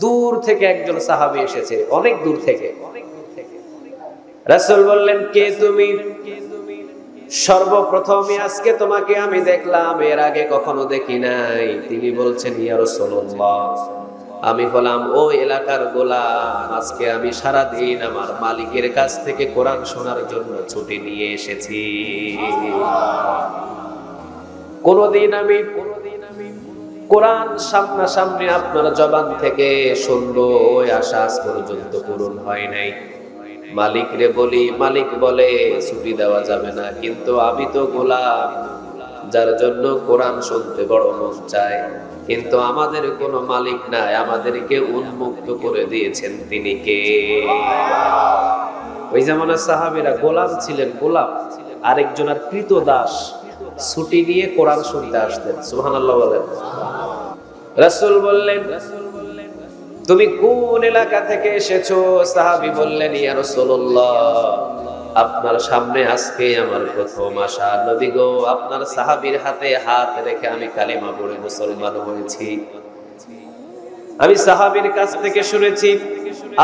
দূর থেকে একজন সাহাবী এসেছে, অনেক দূর থেকে। রাসূল বললেন, কে তুমি? সর্বপ্রথমই আজকে তোমাকে আমি দেখলাম, এর আগে কখনো দেখি নাই। তিনি বলছেন, ইয়া রাসূলুল্লাহ, আমি হলাম ওই এলাকার গোলাম। আজকে আমি সারা দিন আমার মালিকের কাছ থেকে কোরআন শোনার জন্য ছুটি নিয়ে এসেছি। কোনদিন আমি কোরআন সামনাসামনি আপনার জবান থেকে শুনবো, ওই আশা আজ পর্যন্ত পূরণ হয় নাই। মালিক রে বলি, মালিক বলে ছুটি দেওয়া যাবে না, কিন্তু আমি তো গোলাম, যার জন্য কোরআন শুনতে বড় মন চায়, কিন্তু আমাদের কোনো মালিক নাই, আমাদেরকে উন্মুক্ত করে দিয়েছেন তিনি কে? ওই জামানার সাহাবীরা গোলাম ছিলেন, গোলাম, আরেকজনের কৃতদাস, ছুটি নিয়ে কোরআন শুনতে আসতেন। সুবহানাল্লাহ বলেন। রাসূল বললেন, তুমি কোন এলাকা থেকে এসেছো? সাহাবী বললেন, ইয়া রাসূলুল্লাহ, আপনার সামনে আজকে আমার প্রথম আসা। নবী গো, আপনার সাহাবীর হাতে হাত রেখে আমি কালিমা পড়ে মুসলমান হয়েছি। আমি সাহাবীর কাছ থেকে শুনেছি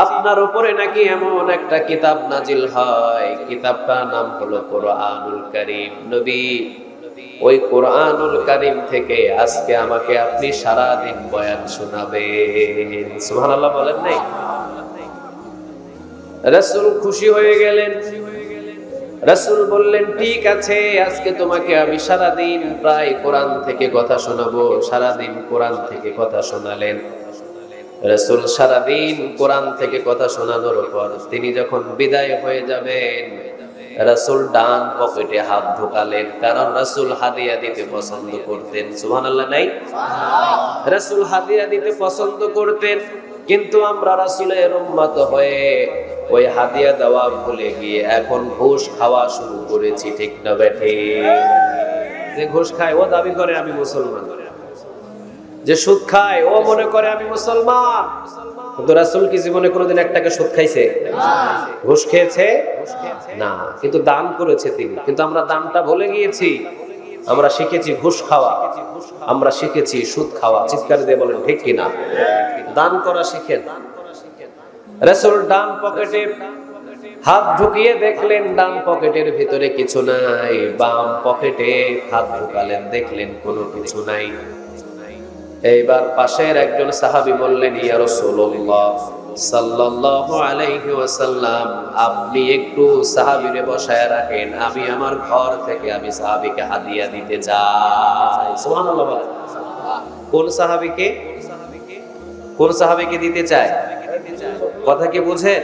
আপনার উপরে নাকি এমন একটা কিতাব নাজিল হয়, কিতাবটার নাম হলো কোরআনুল কারীম। নবী, ওই কোরআনুল কারীম থেকে আজকে আমাকে আপনি সারা দিন বয়ান শোনাবেন। সুবহানাল্লাহ বলেন নাই? রাসূল খুশি হয়ে গেলেন। রাসূল বললেন, ঠিক আছে, আজকে তোমাকে আমি সারা দিন প্রায় কোরআন থেকে কথা শোনাবো। সারা দিন কোরআন থেকে কথা শোনালেন। রাসূল সারা দিন কোরআন থেকে কথা শোনানোর পর তিনি যখন বিদায় হয়ে যাবেন, রাসূল ডান পকেটে হাত ঢোকালেন, কারণ রাসূল হাদিয়া দিতে পছন্দ করতেন। সুবহানাল্লাহ নাই? রাসূল হাদিয়া দিতে পছন্দ করতেন, কিন্তু আমরা রাসূলের উম্মত হয়ে ওই হাদিয়া দেওয়া ভুলে গিয়ে এখন ঘুষ খাওয়া শুরু করেছি, ঠিক না বেঠে? যে ঘুষ খায় ও দাবি করে আমি মুসলমান, যে সুদ খায় ও মনে করে আমি মুসলমান। কিন্তু রাসূল কি জীবনে কোনোদিন এক টাকা সুদ খাইছে? ঘুষ খেয়েছে? না, কিন্তু দান করেছে তিনি। কিন্তু আমরা দানটা ভুলে গিয়েছি। আমরা শিখেছি ঘুষ খাওয়া, আমরা শিখেছি সুদ খাওয়া। চিৎকার দিয়ে বলেন ঠিক কিনা? দান করা শিখেন। রাসূল ডান পকেটে হাত ঢুকিয়ে দেখলেন ডান পকেটের ভিতরে কিছু নাই, বাম পকেটে হাত ঢুকালেন, দেখলেন কোনো কিছু নাই। এইবার পাশের একজন সাহাবী বললেন, ইয়া রাসূলুল্লাহ সাল্লাল্লাহু আলাইহি ওয়াসাল্লাম, আপনি একটু সাহাবীরে বসায় রাখেন, আমি আমার ঘর থেকে আমি সাহাবীকে হাদিয়া দিতে চাই। সুবহানাল্লাহ বলেন। কোন সাহাবীকে? কোন সাহাবীকে দিতে চায়? কথা কি বুঝেন?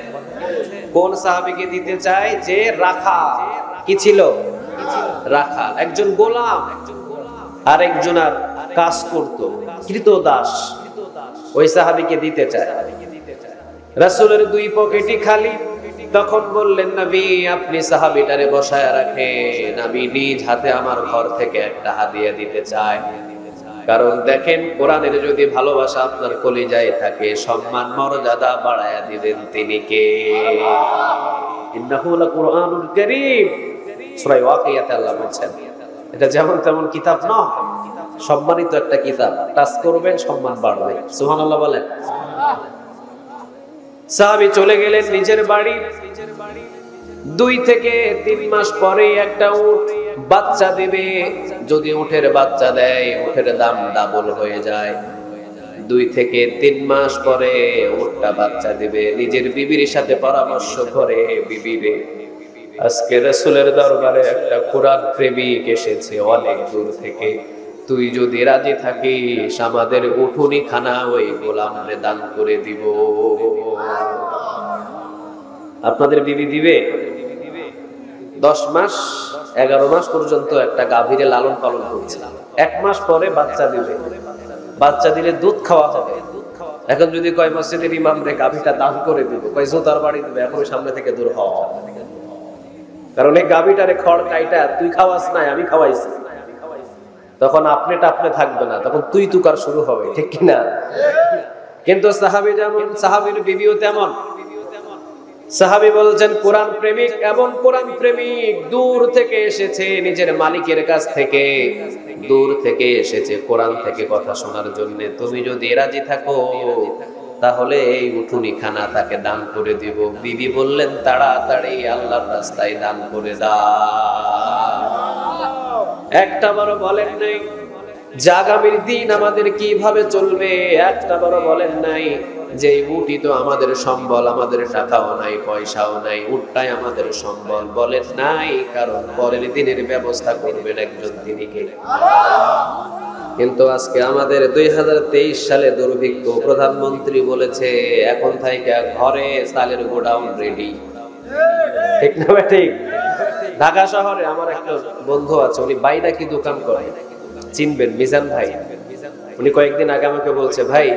কোন সাহাবীকে দিতে চায়? যে রাখাল। কি ছিল? রাখাল, একজন গোলাম, আর একজন আর কাজ করত, কৃতদাস। ওই সাহাবীকে দিতে চায়। রাসূলের দুই পকেটই খালি। তখন বললেন, নবী, আপনি সাহাবীটারে বসায় রাখেন, আমি নিজ হাতে আমার ঘর থেকে একটা হাদিয়া দিতে চাই। কারণ দেখেন, কোরআনের যদি ভালোবাসা আপনার কলিজায় থাকে, সম্মান মর্যাদা বাড়ায়া দিবেন তিনি কে? ইন্নাহু লাকুরআনুল কারীম। সূরা ওয়াকিয়াতে আল্লাহ বলেন, এটা যেমন তেমন কিতাব নয়, সম্মানিত একটা কিতাব। টাচ করবেন, সম্মান বাড়বে। সুবহানাল্লাহ বলেন। সাহাবী চলে গেলেন নিজের বাড়ি। 2 থেকে 3 মাস পরে একটা উট বাচ্চা দেবে। যদি উটের বাচ্চা দেয়, উটের দাম ডাবল হয়ে যায়। 2 থেকে 3 মাস পরে উটটা বাচ্চা দিবে। নিজের বিবির সাথে পরামর্শ করে, বিবিরে, আজকে রাসূলের দরবারে একটা কোরআন প্রেমিক এসেছে অনেক দূর থেকে, তুই যদি রাজি থাকিস আমাদের উঠুনি খানা ওই গোলামরে দান করে দিব। আপনাদের বিবি দিবে? 10 মাস 11 মাস পর্যন্ত একটা গাভীরে লালন পালন করছে, 1 মাস পরে বাচ্চা দিবে। বাচ্চা দিলে দুধ খাওয়া হবে। এখন যদি কয় মসজিদের ইমাম রে গাভীটা দান করে দিব, কয় জোতার বাড়ি দিবে, এখন সামনে থেকে দূর হ। কারণ এই গাভীটারে খড় কাইটা তুই খাওয়াস নাই, আমি খাওয়াইছি। তখন আপনি থাকবে না, তখন তুই তুকার শুরু হবে, ঠিক কিনা? কিন্তু সাহাবী যেমন, সাহাবীর বিবিও তেমন। সাহাবী বলছেন, কোরআন প্রেমিক, এমন কোরআন প্রেমিক দূর থেকে এসেছে, নিজের মালিকের কাছ থেকে দূর থেকে এসেছে কোরআন থেকে কথা শোনার জন্য। তুমি যদি রাজি থাকো, তাহলে এই উঠুনি খানা তাকে দান করে দিব। বিবি বললেন তাড়াতাড়ি আল্লাহর রাস্তায় দান করে দাও। একটা বারো বলেন নাই যে আগামীর দিন আমাদের কিভাবে চলবে, একটা বারো বলেন নাই যে উটই তো আমাদের সম্বল, আমাদের টাকাও নাই পয়সাও নাই, উটটাই আমাদের সম্বল বলেন নাই, কারণ পরের দিনের ব্যবস্থা করবেন একজন, তিনি কে? কিন্তু আজকে আমাদের 2023 সালে দুর্ভিক্ষ, প্রধানমন্ত্রী বলেছে এখন থেকে ঘরে চালের গোডাউন রেডি, ঠিক না ঠিক? ঢাকা শহরে আমার একটা বন্ধু আছে, উনি বাইরে কি দোকান করে, চিনবেন, মিজান ভাই। উনি কয়েকদিন আগে আমাকে বলছে, ভাই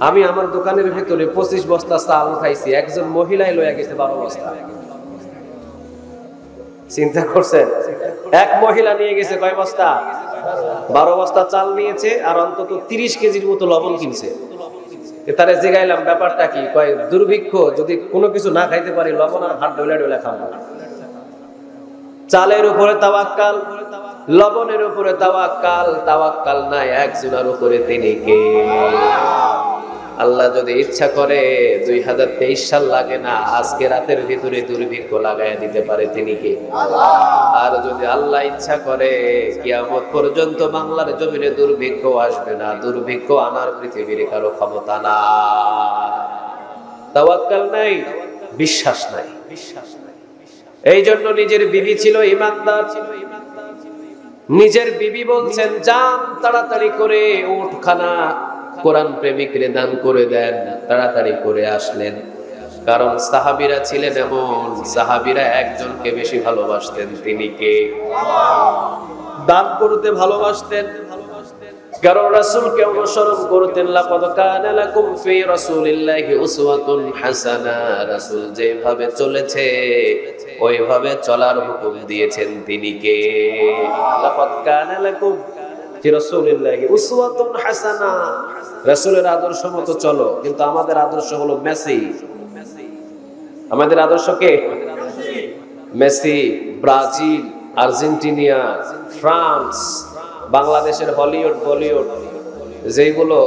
আমি আমার দোকানের ভিতরে 25 বস্তা চাল খাইছি, একজন মহিলাই লইয়া গেছে 12 বস্তা। চিন্তা করছেন, এক মহিলা নিয়ে গেছে কয় বস্তা? 12 বস্তা চাল নিয়েছে, আর অন্তত 30 কেজির মতো লবণ কিনছে। তারে জিগাইলাম ব্যাপারটা কি? কয় দুর্ভিক্ষ, যদি কোনো কিছু না খাইতে পারি লবণ আর ভাত ডলে ডলে খাবো। চালের উপরে তাওয়াক্কাল, লবণের উপরে তাওয়াক্কাল, তাওয়াক্কাল নাই একজনের উপরে, তিনি কে? আল্লাহ যদি ইচ্ছা করে 2023 সাল লাগে না, আজকে রাতের ভিতরে দুর্ভিক্ষ লাগাইয়া দিতে পারে, তিনি কে? আর যদি আল্লাহ ইচ্ছা করে কিয়ামত পর্যন্ত বাংলার জমিনে দুর্ভিক্ষ আসবে না, দুর্ভিক্ষ আনার পৃথিবীর কারো ক্ষমতা না। তাওয়াক্কাল নাই, বিশ্বাস নাই। এই জন্য নিজের বিবি ছিল ইমানদার, নিজের বিবি বলছেন যান তাড়াতাড়ি করে উটখানা কোরআন প্রেমিকরে দান করে দেন, তাড়াতাড়ি করে আসলেন। কারণ সাহাবীরা ছিলেন এমন, সাহাবীরা একজনকে বেশি ভালোবাসতেন, তিনি কে? দান করতে ভালোবাসতেন, কারণ রাসূলকে অনুসরণ করতেন। লাকাদ কানা লাকুম ফি রাসূলিল্লাহি উসওয়াতুন হাসানা, রাসূল যেভাবে চলেছে ওইভাবে চলার হুকুম দিয়েছেন, তিনি কে? লাকাদ কানা লাকুম ফি রাসূলিল্লাহি উসওয়াতুন হাসানা, রাসূলের আদর্শ মতো চলো। কিন্তু আমাদের আদর্শ হলো মেসি। আমাদের আদর্শ কে? মেসি, ব্রাজিল, আর্জেন্টিনা, ফ্রান্স, বাংলাদেশের হলিউড, বলিউড, যেগুলো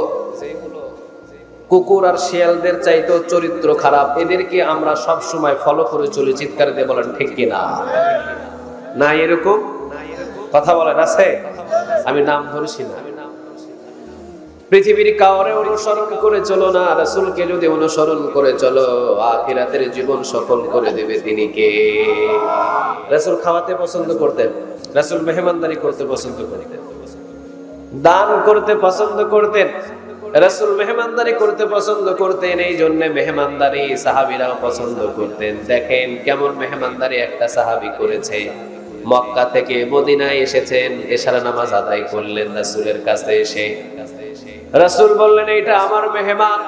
কুকুর আর শিয়ালদের চাইতেও চরিত্র খারাপ, এদেরকে আমরা সব সময় ফলো করে চলি। চিৎকার দিয়ে বলেন ঠিক কিনা? না এরকম কথা বলেন আছে? আমি নাম ধরছি না। পৃথিবীর কাউরে অনুসরণ করে চলো না, রাসূলকে যদি অনুসরণ করে চলো আখিরাতের জীবন সফল করে দেবে, তিনি কে? রাসূল খাওয়াতে পছন্দ করতেন, রাসূল মেহমানদারি করতে পছন্দ করতেন, দান করতে পছন্দ করতেন, রাসূল মেহমানদারি করতে পছন্দ করতেন। এই জন্য মেহমানদারি সাহাবীরাও পছন্দ করতেন। দেখেন কেমন মেহমানদারি একটা সাহাবী করেছে। মক্কা থেকে মদিনায় এসেছেন, এশারা নামাজ আদায় করলেন রাসূলের কাছে এসে। রাসূল বললেন এটা আমার মেহমান,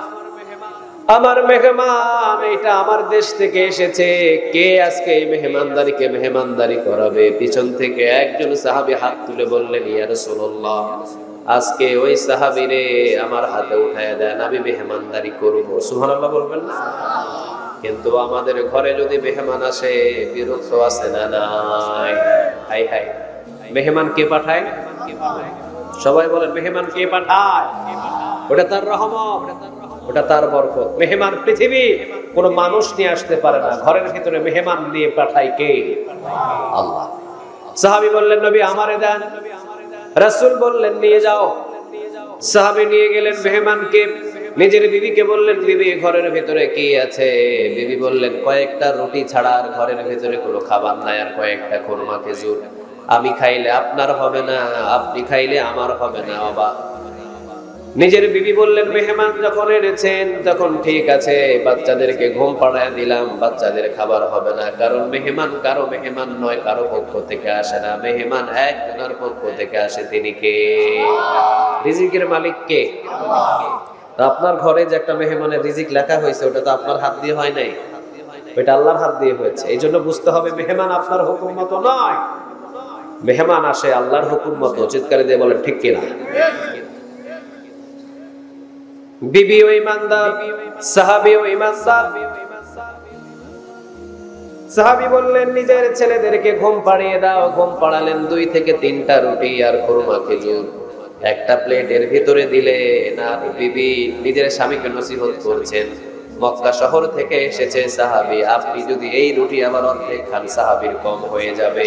আমার মেহমান, এটা আমার দেশ থেকে এসেছে, কে আজকে এই মেহমানদারিকে মেহমানদারি করাবে? পিছন থেকে একজন সাহাবী হাত তুলে বললেন ইয়া রাসূলুল্লাহ, আজকে ওই সাহাবীরে আমার হাতে উঠায়া দেন, আমি মেহমানদারি করব। সুবহানাল্লাহ বলবেন না? কিন্তু আমাদের ঘরে যদি মেহমান আসে বিরক্ত আছে না নাই? হাই হাই, মেহমান কে পাঠায়? সবাই বলেন মেহমান কে পাঠায়? ওটা তার রহমত, ওটা তার বরকত। মেহমান পৃথিবী কোন মানুষ নিয়ে আসতে পারে না, ঘরের ভিতরে মেহমান নিয়ে পাঠায় কে? আল্লাহ। সাহাবী বললেন নবী আমারে দেন। রাসূল বললেন নিয়ে যাও। সাহাবী নিয়ে গেলেন মেহমানকে। নিজের বিবিকে বললেন বিবি ঘরের ভিতরে কি আছে? বিবি বললেন কয়েকটা রুটি ছাড়া আর ঘরের ভিতরে কোনো খাবার নাই, আর কয়েকটা খুরমা খেজুর। আমি খাইলে আপনার হবে না, আপনি খাইলে আমার হবে না। বাবা নিজের বিবি বললেন মেহমান যখন এনেছেন তখন ঠিক আছে, বাচ্চাদেরকে ঘুম পাড়ায় দিলাম, বাচ্চাদের খাবার হবে না, কারণ মেহমান কারো মেহমান নয়, কারো পক্ষ থেকে আসে না, মেহমান একজনের পক্ষ থেকে আসে, তিনি কে? রিজিকের মালিক কে? আপনার ঘরে যে একটা মেহমানের রিজিক লেখা হয়েছে ওটা তো আপনার হাত দিয়ে হয় নাই, ওটা আল্লাহর হাত দিয়ে হয়েছে। এই জন্য বুঝতে হবে মেহমান আপনার হুকুম মতো নয়, মেহমান আসে আল্লাহর হুকুম মতো। চিৎকারে দিয়ে বলেন ঠিক কিনা? বিবি ও ইমানদার, সাহাবী ও ইমানদার। সাহাবী বললেন নিজের ছেলেদেরকে ঘুম পাড়িয়ে দাও। ঘুম পাড়ালেন, 2 থেকে 3টা রুটি আর খুরমা খেজুর। একটা প্লেটের ভিতরে দিলে না, বিবি নিজের স্বামীকে নসিহত করছেন, মক্কা শহর থেকে এসেছে সাহাবী, আপনি যদি এই রুটি আবার অর্ধেক খান সাহাবীর কম হয়ে যাবে।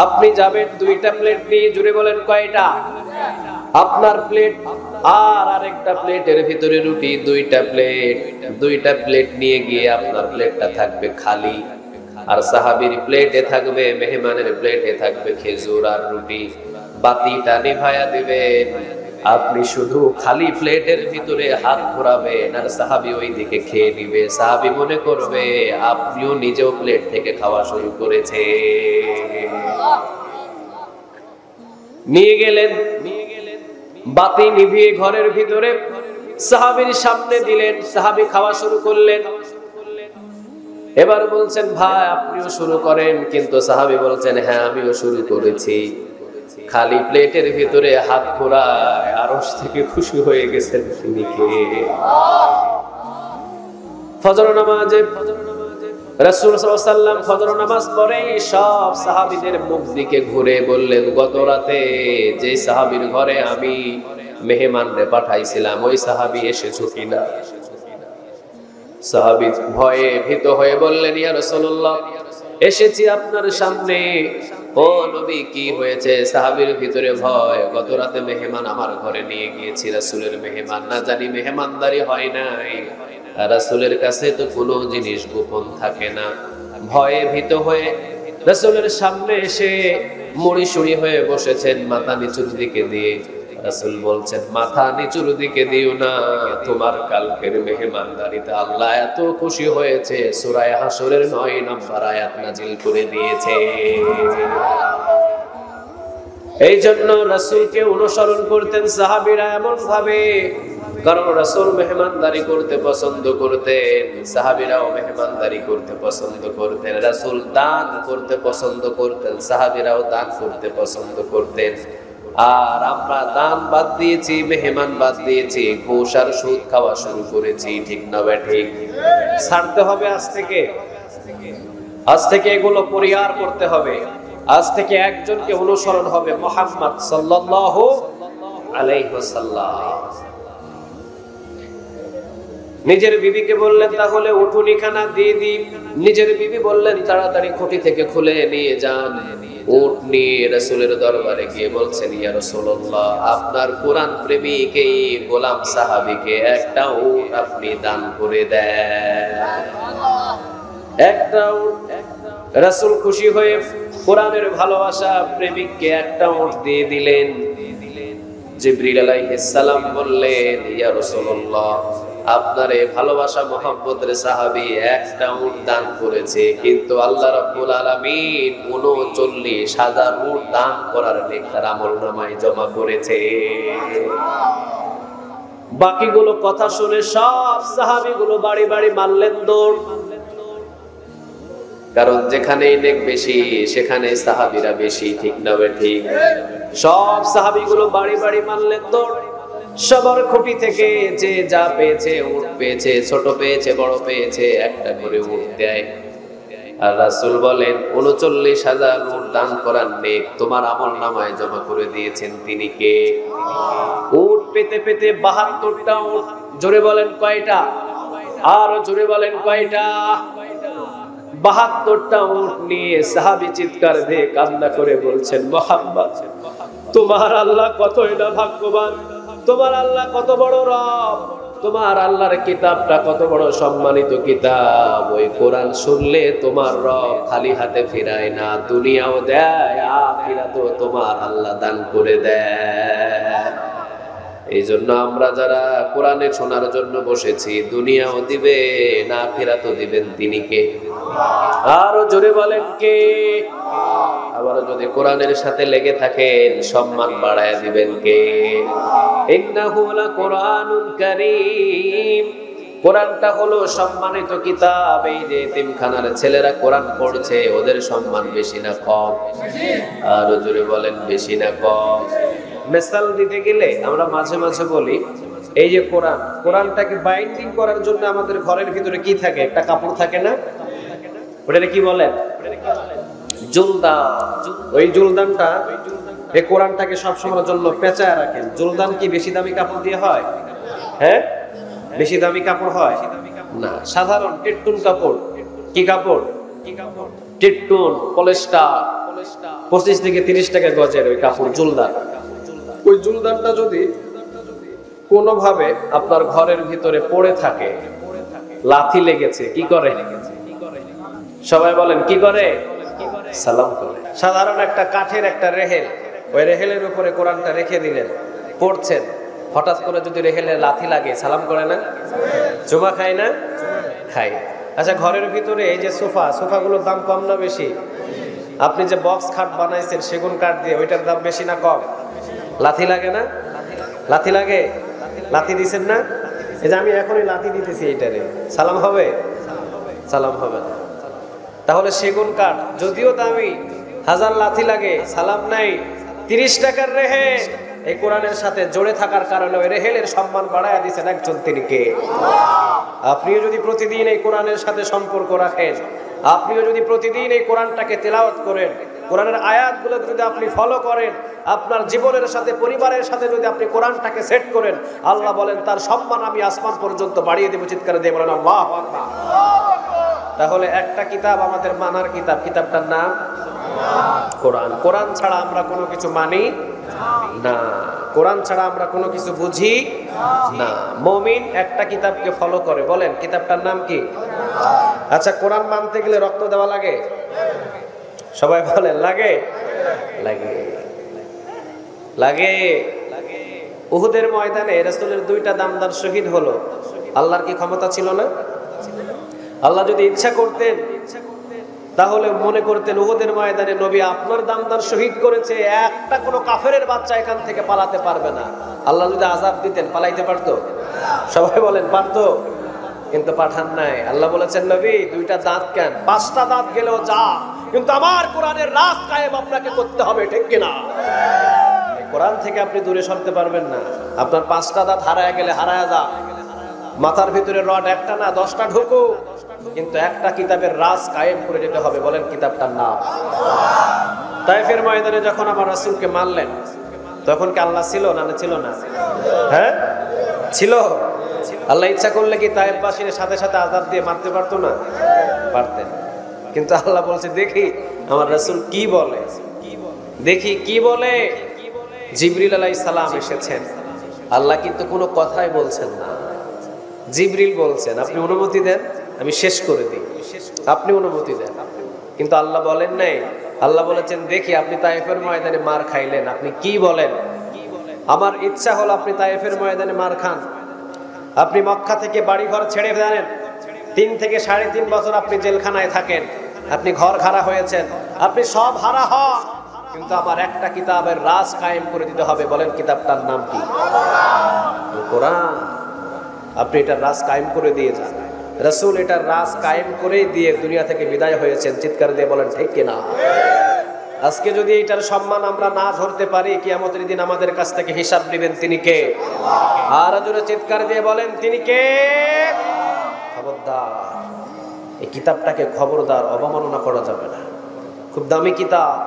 আপনি যাবেন দুইটা প্লেট নিয়ে, জুড়ে বলেন কয়টা? আপনার প্লেট আর আরেকটা প্লেটের ভিতরে রুটি, দুইটা প্লেট নিয়ে গিয়ে আপনার প্লেটটা থাকবে খালি, আর সাহাবীর প্লেটে থাকবে, মেহমানের প্লেটে থাকবে খেজুর আর রুটি। বাতিটা নিভায়া দিবেন, আপনি শুধু খালি প্লেটের ভিতরে হাত ঘোরাবেন আর সাহাবী ওই দিকে খেয়ে নিবে। সাহাবী মনে করবে আপনিও নিজেও প্লেট থেকে খাওয়া শুরু করেছে। নিয়ে গেলেন, বাতি নিভিয়ে ঘরের ভিতরে সাহাবীর সামনে দিলেন, সাহাবী খাওয়া শুরু করলেন। এবার বলছেন ভাই আপনিও শুরু করেন, কিন্তু সাহাবী বলছেন হ্যাঁ আমিও শুরু করেছি। খালি প্লেটের ভিতরে হাত ঘোরায় আরশ থেকে খুশি হয়ে গেছেন তিনি কে? ফজর নামাজে রাসূল সাল্লাল্লাহু আলাইহি ওয়াসাল্লাম ফজর নামাজ পড়ে সব সাহাবীদের মুখ দিকে ঘুরে বললেন, গত রাতে যে সাহাবীর ঘরে আমি মেহমানরে পাঠাইছিলাম ওই সাহাবী এসেছো কিনা? সাহাবী ভয়ে ভীত হয়ে বললেন, ইয়া রাসূলুল্লাহ এসেছি আপনার সামনে। ও নবী কি হয়েছে? সাহাবীর ভিতরে ভয়, গত রাতে মেহমান আমার ঘরে নিয়ে গিয়েছি, রাসূলের মেহমান, না জানি মেহমানদারি হয় নাই। রাসূলের কাছে তো কোনো জিনিস গোপন থাকে না। ভয়ে ভীত হয়ে রাসূলের সামনে এসে মুড়ি সুড়ি হয়ে বসেছেন মাথা নিচুর দিকে দিয়ে। রাসূল বলছেন মাথা নিচুর দিকে দিও না, তোমার কালকের মেহমানদারিতে আল্লাহ এত খুশি হয়েছে সূরা হাশরের 9 নম্বর আয়াত নাজিল করে দিয়েছে। এই জন্য রাসূলকে অনুসরণ করতেন সাহাবীরা এমন ভাবে, কারণ রাসূল মেহমানদারি করতে পছন্দ করতেন, সাহাবীরাও মেহমানদারি করতে পছন্দ করতেন। রাসূল দান করতে পছন্দ করতেন, সাহাবীরাও দান করতে পছন্দ করতেন। আর আমরা দান বাদ দিয়েছি, মেহমান বাদ দিয়েছি, ঘুষ আর সুদ খাওয়া শুরু করেছি। ঠিক না ঠিক? ছাড়তে হবে আজ থেকে এগুলো পরিহার করতে হবে। আজ থেকে একজনকে অনুসরণ হবে, মুহাম্মদ সাল্লাল্লাহু আলাইহি ওয়াসাল্লাম। নিজের বিবিকে বললেন তাহলে উঠুনিখানা দিয়ে দিই। নিজের বিবি বললেন তাড়াতাড়ি খুঁটি থেকে খুলে নিয়ে যান। উট নিয়ে রাসূলের দরবারে গিয়ে বলছেন, ইয়া রাসূলুল্লাহ আপনার কোরআন প্রেমিক এই গোলাম সাহাবীকে একটা উট আপনি দান করে দেন। একটা উট। রাসূল খুশি হয়ে কোরআনের ভালোবাসা প্রেমিককে একটা উট দিয়ে দিলেন। জিবরিল আলাইহিস সালাম বললেন, ইয়া রাসূলুল্লাহ আপনার এই ভালোবাসা মুহাম্মদের সাহাবী একটা উট দান করেছে, কিন্তু আল্লাহ রাব্বুল আলামিন ৩৯,০০০ উট দান করার নেক তার আমলনামায় জমা করেছে। বাকিগুলো কথা শুনে সব সাহাবীগুলো বাড়ি বাড়ি মারলেন দৌড়, কারণ যেখানেই নেক বেশি সেখানে সাহাবীরা বেশি। ঠিক না ঠিক? সব সাহাবীগুলো বাড়ি বাড়ি মারলেন দৌড়। সবার খুঁটি থেকে যে যা পেয়েছে, উট পেয়েছে, ছোট পেয়েছে, বড় পেয়েছে, একটা করে উট দেয়। আর রাসূল বলেন ৩৯,০০০ উট দান করার নেক তোমার আমলনামায় জমা করে দিয়েছেন তিনি কে? উট পেতে পেতে ৭২টা উট। জোরে বলেন কয়টা? আর জোরে বলেন কয়টা? ৭২টা উট নিয়ে সাহাবী চিৎকার দিয়ে কান্না করে বলছেন, মুহাম্মদ তোমার আল্লাহ কতই না ভাগ্যবান, তোমার আল্লাহ কত বড় রব, তোমার আল্লাহর কিতাবটা কত বড় সম্মানিত কিতাব। ওই কোরআন শুনলে তোমার রব খালি হাতে ফিরায় না, দুনিয়াও দেয়, আখিরাতও তোমার আল্লাহ দান করে দেয়। এই জন্য আমরা যারা কোরআনে শোনার জন্য বসেছি, দুনিয়াও দিবে না, আখিরাতও দিবেন তিনি কে? আরো জোরে বলেন কে? আবার যদি কোরআনের সাথে লেগে থাকেন সম্মান বাড়ায় দিবেন কে? ইন্নাহু লাকুরআনুন কারীম। কোরআনটা হলো সম্মানিত কিতাব। এই যে এতিমখানার ছেলেরা কোরআন পড়ছে, ওদের সম্মান বেশি না কম? আরো জোরে বলেন বেশি না কম? মিসাল দিতে গেলে আমরা মাঝে মাঝে বলি, এই যে কোরআনটাকে বাইন্ডিং করার জন্য আমাদের ঘরের ভিতরে কি থাকে? একটা কাপড় থাকে না? ওটাকে কি বলেন? জুলদান। ওই জুলদানটা এই কোরআনটাকে সবসময়ের জন্য পেঁচায় রাখেন। জুলদান কি বেশি দামি কাপড় দিয়ে হয়? হ্যাঁ, বেশি দামি কাপড় হয় না, সাধারণ টিট্টুন কাপড়। কি কাপড়? টিট্টুন, পলিস্টার, 25 থেকে 30 টাকা গজের ওই কাপড় জুলদান। ওই জুলদানটা যদি কোনোভাবে আপনার ঘরের ভিতরে পড়ে থাকে, লাথি লেগেছে, কি করে? সবাই বলেন কি করে? সালাম করে। সাধারণ একটা কাঠের একটা রেহেল, ওই রেহেলের উপরে কোরআনটা রেখে দিলেন, পড়ছেন, হঠাৎ করে যদি রেহেলে লাথি লাগে, সালাম করে না? জমা খায় না? খায়। আচ্ছা, ঘরের ভিতরে এই যে সোফাগুলোর দাম কম না বেশি? আপনি যে বক্স খাট বানাইছেন সেগুন কাঠ দিয়ে, ওইটার দাম বেশি না কম? লাথি লাগে না? লাথি লাগে? লাথি দিছেন না? এই যে আমি এখনই লাথি দিতেছি, এইটারে সালাম হবে? সালাম হবে না। তাহলে সেগুন কাঠ যদিও দামি, 1000 লাথি লাগে, সালাম নাই। 30 টাকার রেহেল এই কোরআনের সাথে জড়ে থাকার কারণে ওই রেহেলের সম্মান বাড়ায় দিয়েছেন একজন, তিনি কে? আপনিও যদি প্রতিদিন এই কোরআনের সাথে সম্পর্ক রাখেন, আপনিও যদি প্রতিদিন এই কোরআনটাকে তেলাওয়াত করেন, কোরআনের আয়াতগুলো যদি আপনি ফলো করেন, আপনার জীবনের সাথে, পরিবারের সাথে যদি আপনি কোরআনটাকে সেট করেন, আল্লাহ বলেন তার সম্মান আমি আসমান পর্যন্ত বাড়িয়ে দেব। চিৎকার দিয়ে বলেন আল্লাহু আকবার। তাহলে একটা কিতাব আমাদের মানার কিতাব, কিতাবটার নাম কোরআন। কোরআন ছাড়া আমরা কোনো কিছু মানি না, কোরআন ছাড়া আমরা কোনো কিছু বুঝি না। মুমিন একটা কিতাবকে ফলো করে, বলেন কিতাবটার নাম কি? আচ্ছা, কোরআন মানতে গেলে রক্ত দেওয়া লাগে? সবাই বলেন লাগে? লাগে, লাগে। উহুদের ময়দানে রাসূলের 2টা দামদার শহীদ হলো, আল্লাহর কি ক্ষমতা ছিল না? আল্লাহ যদি ইচ্ছা করতেন তাহলে মনে করতেন উহুদের ময়দানে নবী আপনার দামদার শহীদ করেছে, একটা কোনো কাফেরের বাচ্চা এখান থেকে পালাতে পারবে না। আল্লাহ যদি আযাব দিতেন পালাইতে পারতো? সবাই বলেন পারতো? কিন্তু পাঠান নাই। আল্লাহ বলেছেন নবী 2টা দাঁত কেন, 5টা দাঁত গেলেও যা, কিন্তু আমার কোরআনের রাজ কায়েম আপনাকে করতে হবে, ঠিক কিনা? কোরআন থেকে আপনি দূরে সরতে পারবেন না। আপনার 5টা দাঁত হারায় গেলে হারায় যা, মাথার ভিতরে রড একটা না 10টা ঢুকুক, কিন্তু একটা কিতাবের রাজ কায়েম করে যেতে হবে। বলেন কিতাবটার নাম? তায়েফের ময়দানে যখন আমার রাসূলকে মারলেন, তখন কি আল্লাহ ছিল না? ছিল না? হ্যাঁ ছিল। আল্লাহ ইচ্ছা করলে কি তায়েফবাসীর সাথে সাথে আযাব দিয়ে মারতে পারতো না? পারতেন। কিন্তু আল্লাহ বলছে দেখি আমার রাসূল কি বলে, দেখি কি বলে। জিবরিল আলাইহিস সালাম এসেছেন, আল্লাহ কিন্তু কোনো কথাই বলছেন না। জিবরিল বলছেন আপনি অনুমতি দেন আমি শেষ করে দিই, আপনি অনুমতি দেন। কিন্তু আল্লাহ বলেন নাই। আল্লাহ বলেছেন দেখি আপনি তায়েফের ময়দানে মার খাইলেন, আপনি কি বলেন? আমার ইচ্ছা হলো আপনি তায়েফের ময়দানে মার খান, আপনি মক্কা থেকে বাড়ি ঘর ছেড়ে জানেন, 3 থেকে 3.5 বছর আপনি জেলখানায় থাকেন, আপনি ঘর হারা হয়েছেন, আপনি সব হারা হন, কিন্তু আমার একটা কিতাবের রাজ কায়েম করে দিতে হবে। বলেন কিতাবটার নাম কি? কোরআন। আপনি এটার রাজ কায়েম করে দিয়ে যান। রাসূল এটার রাজ কায়েম করে দিয়ে দুনিয়া থেকে বিদায় হয়েছেন। চিৎকার দিয়ে বলেন ঠিক কিনা? আজকে যদি এটার সম্মান আমরা না ধরতে পারি, কিয়ামতের দিন আমাদের কাছ থেকে হিসাব নেবেন তিনি কে? আর জোরে চিৎকার দিয়ে বলেন তিনি কে? খবরদার, এই কিতাবটাকে খবরদার অবমাননা করা যাবে না। খুব দামি কিতাব।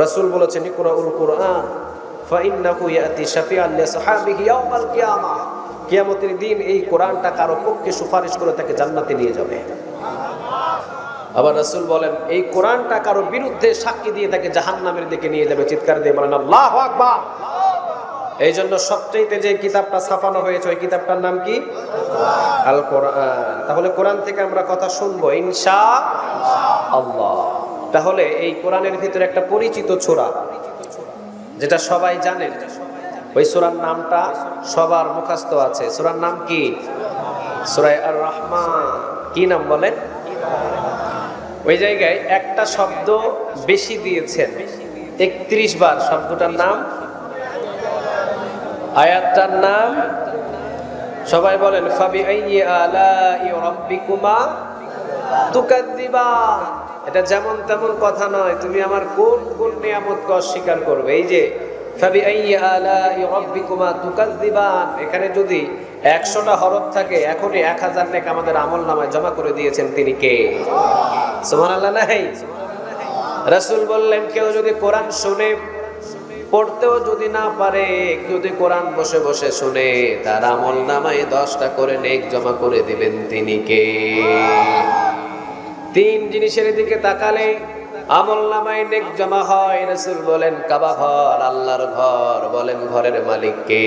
রাসূল বলেছেন ইকরাউল কুরআন ফাইন্নাহু ইয়াতি শাফিআন লিসাহাবিহি ইয়াউমাল কিয়ামাহ। কিয়ামতের দিন এই কোরআনটা কারো পক্ষে সুপারিশ করে তাকে জান্নাতে নিয়ে যাবে। আবার রাসূল বলেন এই কোরআনটা কারো বিরুদ্ধে সাক্ষী দিয়ে তাকে জাহান্নামের দিকে নিয়ে যাবে। চিৎকার দিয়ে বলেন আল্লাহু আকবার। এই জন্য সবচেয়ে যে কিতাবটা ছাপানো হয়েছে ওই কিতাবটার নাম কি? আল কোরআন। তাহলে কোরআন থেকে আমরা কথা শুনবো ইনশাআল্লাহ। তাহলে এই কোরআনের ভিতরে একটা পরিচিত সূরা যেটা সবাই জানেন, ওই সূরার নামটা সবার মুখস্থ আছে। সূরার নাম কি? সূরা আর রহমান। কি নাম বলেন? ওই জায়গায় একটা শব্দ বেশি দিয়েছেন, 31 বার শব্দটার নাম, আয়াতটার নাম। সবাই বলেন ফাবিআইয়ি আলাই রাব্বিকুমা তুকাযযিবান। এটা যেমন তেমন কথা নয়, তুমি আমার কোন কোন নিয়ামতকে অস্বীকার করবে। এই যে ফাবিআইয়ি আলাই রাব্বিকুমা তুকাযযিবান, এখানে যদি 100টা হরফ থাকে এখনই 1000 নেক আমাদের আমলনামায় জমা করে দিয়েছেন তিনি কে? সুবহানাল্লাহ। নাই রাসূল বললেন কেউ যদি কোরআন শুনে পড়তেও যদি না পারে, যদি কোরআন বসে বসে শুনে, তার আমল নামায় 10টা করে নেক জমা করে দিবেন তিনি কে? 3 জিনিসের দিকে তাকালে আমল নামায় নেক জমা হয়। রাসূল বলেন কাবা ঘর আল্লাহর ঘর, বলেন ঘরের মালিক কে?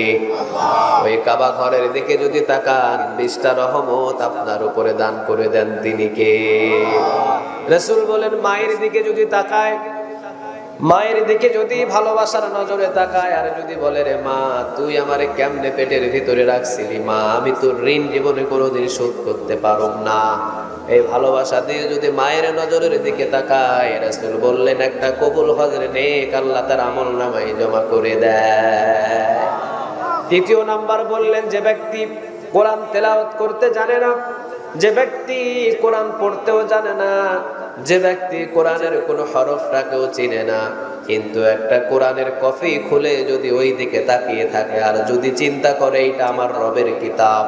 ওই কাবা ঘরের দিকে যদি তাকান 20টা রহমত আপনার উপরে দান করে দেন তিনি কে? রাসূল বলেন মায়ের দিকে যদি তাকায়, মায়ের দিকে যদি ভালোবাসার নজরে তাকায়, আর যদি বলে রে মা তুই আমারে কেমনে পেটের ভিতরে রাখছিলি মা, আমি তোর ঋণ জীবনে কোনোদিন শোধ করতে পারব না, এই ভালোবাসা দিয়ে যদি মায়ের নজরের দিকে তাকায়, রাসূল বললেন একটা কবুল হজের নেক আল্লাহ তার আমল নামায় জমা করে দেয়। দ্বিতীয় নাম্বার বললেন যে ব্যক্তি কোরআন তেলাওয়াত করতে জানে না, যে ব্যক্তি কোরআন পড়তেও জানে না, যে ব্যক্তি কোরআনের কোনো হরফটাকেও চিনে না, কিন্তু একটা কোরআনের কপি খুলে যদি ওই দিকে তাকিয়ে থাকে আর যদি চিন্তা করে এইটা আমার রবের কিতাব,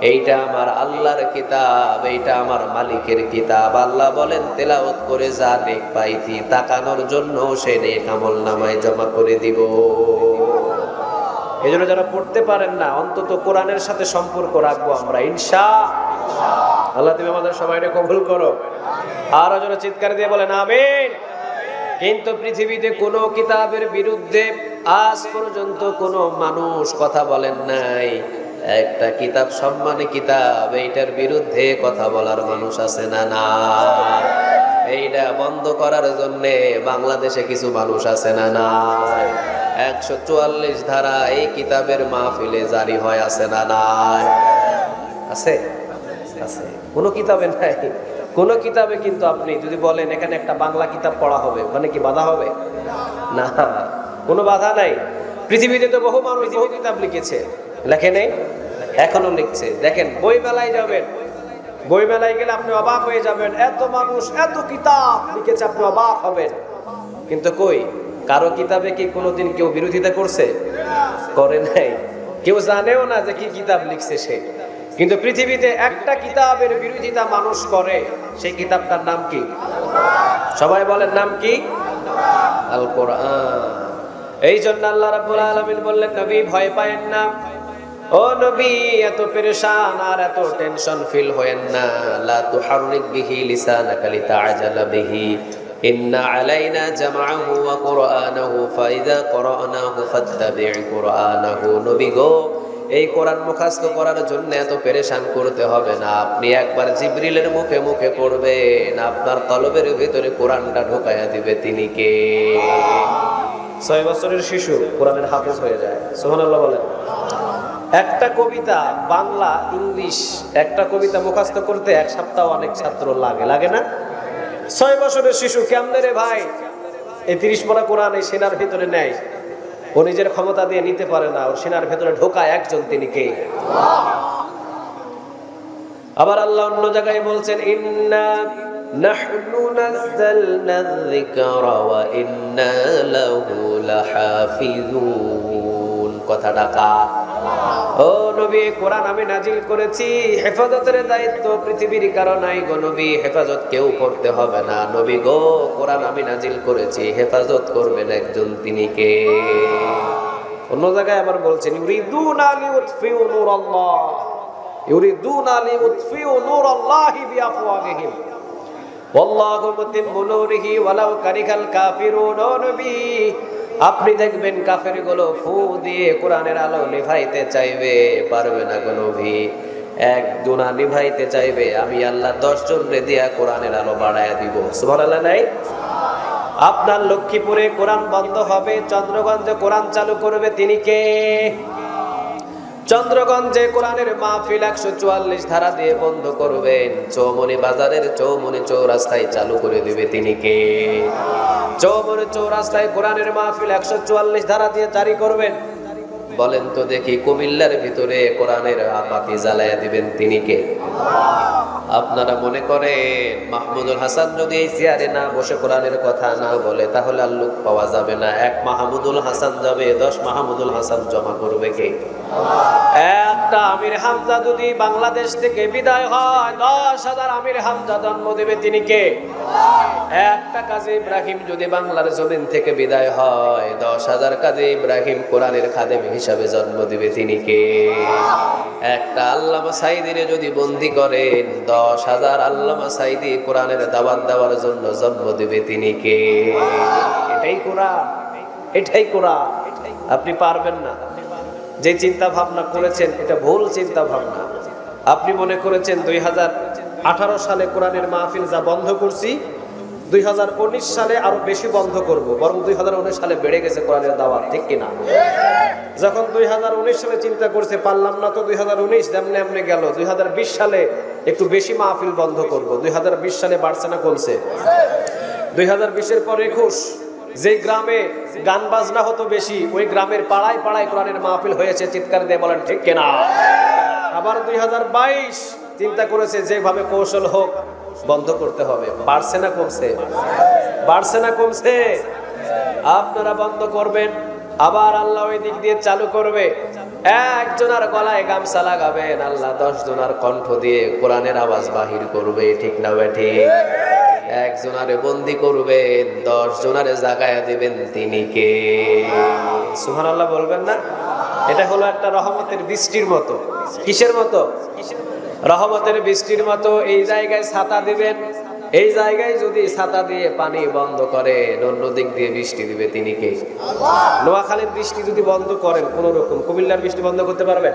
এইটা আমার আল্লাহর কিতাব, এইটা আমার মালিকের কিতাব, আল্লাহ বলেন তেলাওয়াত করে যা নেক পাইতি তাকানোর জন্য সে নেক আমল নামায় জমা করে দিব। এই জন্য যারা পড়তে পারেন না অন্তত কোরআনের সাথে সম্পর্ক রাখবো আমরা ইনশাআল্লাহ। আল্লাহ তুমি আমাদের সবাইকে কবুল করো। আর যারা চিৎকার দিয়ে বলেন আমিন। কিন্তু পৃথিবীতে কোনো কিতাবের বিরুদ্ধে আজ পর্যন্ত কোনো মানুষ কথা বলেন নাই। একটা কিতাব সম্মানী কিতাব, এইটার বিরুদ্ধে কথা বলার মানুষ আছে না? না, এইটা বন্ধ করার জন্য বাংলাদেশে কিছু মানুষ আছে না? না, 144 ধারা এই কিতাবের মাহফিলে জারি হয় আছে না? না, আছে আছে। কোনো কিতাবে নাই, কোন কিতাবে। কিন্তু আপনি যদি বলেন এখানে একটা বাংলা কিতাব পড়া হবে, মানে কি বাধা হবে? না, কোনো বাধা নাই। পৃথিবীতে তো বহু মানুষ বহু কিতাব লিখেছে, লেখে নেই, এখনো লিখছে। দেখেন বই মেলায় যাবেন, বই মেলায় গেলে আপনি অবাক হয়ে যাবেন, এত মানুষ এত কিতাব লিখেছে, আপনি অবাক হবেন। কিন্তু কই কারো কিতাবে কি কোনোদিন কেউ বিরোধিতা করছে? করে নাই। কেউ জানেও না যে কি কিতাব লিখছে সে। কিন্তু পৃথিবীতে একটা কিতাবের বিরোধিতা মানুষ করে, সেই কিতাবটার নাম কি? সবাই বলেন নাম কি? আল কোরআন। এই জন্য আল্লাহ রাব্বুল আলামিন বললেন নবী ভয় পায়েন না, ও নবী এত পেরেশান আর এত টেনশন ফিল হয়েন না। লা তুহাররিক বিহি লিসানাকা লিতাআজালা বিহি, ইন্না আলাইনা জামআহু ওয়া কুরআনাহু ফাইযা ক্বরানাহু ফাত্তাবি' কুরআনাহু। নবী গো এই কোরআন মুখস্থ করার জন্য এত পেরেশান করতে হবে না। আপনি একবার জিবরিলের মুখে মুখে পড়বেন, আপনার কলবের ভিতরে কোরআনটা ঢোকায়া দিবে তিনি কে? 6 বছরের শিশু কোরআনের হাফেজ হয়ে যায়। সুবহানাল্লাহ বলেন। একটা কবিতা বাংলা ইংলিশ একটা কবিতা মুখস্থ করতে 1 সপ্তাহ অনেক ছাত্র লাগে, লাগে না? 6 বছরের শিশু কেমনে রে ভাই এই 30 পারা কোরআন এই সেনার ভিতরে নেয়? ও নিজের ক্ষমতা দিয়ে নিতে পারে না, ওর সিনার ভেতরে ঢোকায় একজন, তিনি কে? আবার আল্লাহ অন্য জায়গায় বলছেন ইন্না নাহনু নাযালনা যিকরা ওয়া ইন্না লাহু লাহাফিজুন। কথাটা কার? ও নবী কোরআন আমি নাজিল করেছি, হেফাজতের দায়িত্ব পৃথিবীর কারো নাই গো নবী, হেফাজত কেউ করতে হবে না। নবী গো কোরআন আমি নাজিল করেছি, হেফাজত করবেন একজন, তিনি কে? অন্য জায়গায় আবার বলছেন ইউরিদুনা লিউতফিউ নূরাল্লাহ, ইউরিদুনা লিউতফিউ নূরাল্লাহি বিআফওয়াহিহিম ওয়াল্লাহু মুতিম্মু নূরিহি ওয়ালাউ কারিহাল কাফিরুন। ও নবী আপনি দেখবেন কাফের গুলো ফু দিয়ে কোরআনের আলো নিভাইতে চাইবে, পারবে না গো নবী। 1 দুনা নিভাইতে চাইবে, আমি আল্লাহ 10 জন রে দিয়া কোরআনের আলো বাড়ায়া দিব। সুবহানাল্লাহ নাই? আপনার লক্ষ্মীপুরে কোরআন বন্ধ হবে, চন্দ্রগঞ্জে কোরআন চালু করবে তিনি কে? চন্দ্রগঞ্জে কোরআনের মাহফিল 144 ধারা দিয়ে বন্ধ করবেন, চৌমনি বাজারের চৌমনি চৌরাস্তায় চালু করে দিবে তিনি কে? চৌমনি চৌরাস্তায় কোরআনের মাহফিল 144 ধারা দিয়ে জারি করবেন। বলেন তো দেখি কুমিল্লার ভিতরে কোরআনের বাতি জ্বালায়া দিবেন তিনি কে? আপনারা মনে করেন মাহমুদুল হাসান যদি এই চেয়ারে না বসে কোরআনের কথা না বলে তাহলে আর লোক পাওয়া যাবে না? 1 মাহমুদুল হাসান যাবে, 10 মাহমুদুল হাসান জমা করবে কে? 1 একটা আমির হামজা যদি বাংলাদেশ থেকে বিদায় হয়, 10,000 আমির হামজা জন্ম দেবে তিনি কে? একটা কাজী ইব্রাহিম যদি বাংলার জমিন থেকে বিদায় হয়, 10,000 কাজী ইব্রাহিম কোরআনের খাদেম হিসাবে জন্ম দিবে তিনি কে? একটা আল্লামা সাঈদীরে যদি বন্দী করেন, 10,000 আল্লামা সাঈদী কোরআনের দাওয়াত দেওয়ার জন্য জন্ম দিবে তিনি কে? এটাই কোরআন, এটাই কোরআন। আপনি পারবেন না। যে চিন্তা ভাবনা করেছেন এটা ভুল চিন্তা ভাবনা। আপনি মনে করেছেন 2018 সালে কোরআনের মাহফিল যা বন্ধ করছি, 2019 সালে আরো বেশি বন্ধ করব, বরং 2019 সালে বেড়ে গেছে কোরআনের দাওয়াত, ঠিক কিনা? যখন 2019 সালে চিন্তা করছে পারলাম না, তো 2019 যেমনে এমনি গেল, 2020 সালে একটু বেশি মাহফিল বন্ধ করব। 2020 সালে বাড়ছে না কমছে? 2020-এর পর 21 যে গ্রামে গান বাজনা হতো বেশি, ওই গ্রামের পাড়ায় পাড়ায় কোরআনের মাহফিল হয়েছে, চিৎকার দিয়ে বলেন ঠিক কিনা? আবার 2022 চিন্তা করেছে যেভাবে কৌশল হোক বন্ধ করতে হবে। বাড়ছে না কমছে? বাড়ছে না কমছে? আপনারা বন্ধ করবেন, আবার আল্লাহ ওই দিক দিয়ে চালু করবে। একজনের গলায় গামছা লাগাবেন, আল্লাহ 10 জনের কণ্ঠ দিয়ে কোরআনের আওয়াজ বাহির করবে, ঠিক না ঠিক? একজনারে বন্দী করবেন, 10 জনারে জাগায়া দিবেন, তিনি কে? সুবহানাল্লাহ বলবেন না? এটা হলো একটা রহমতের বৃষ্টির মতো। কিসের মতো? রহমতের বৃষ্টির মতো। এই জায়গায় ছাতা দিবেন, এই জায়গায় যদি ছাতা দিয়ে পানি বন্ধ করেন, অন্য দিক দিয়ে বৃষ্টি দিবে, তিনি কে? নোয়াখালীর বৃষ্টি যদি বন্ধ করেন কোন রকম, কুমিল্লার বৃষ্টি বন্ধ করতে পারবেন?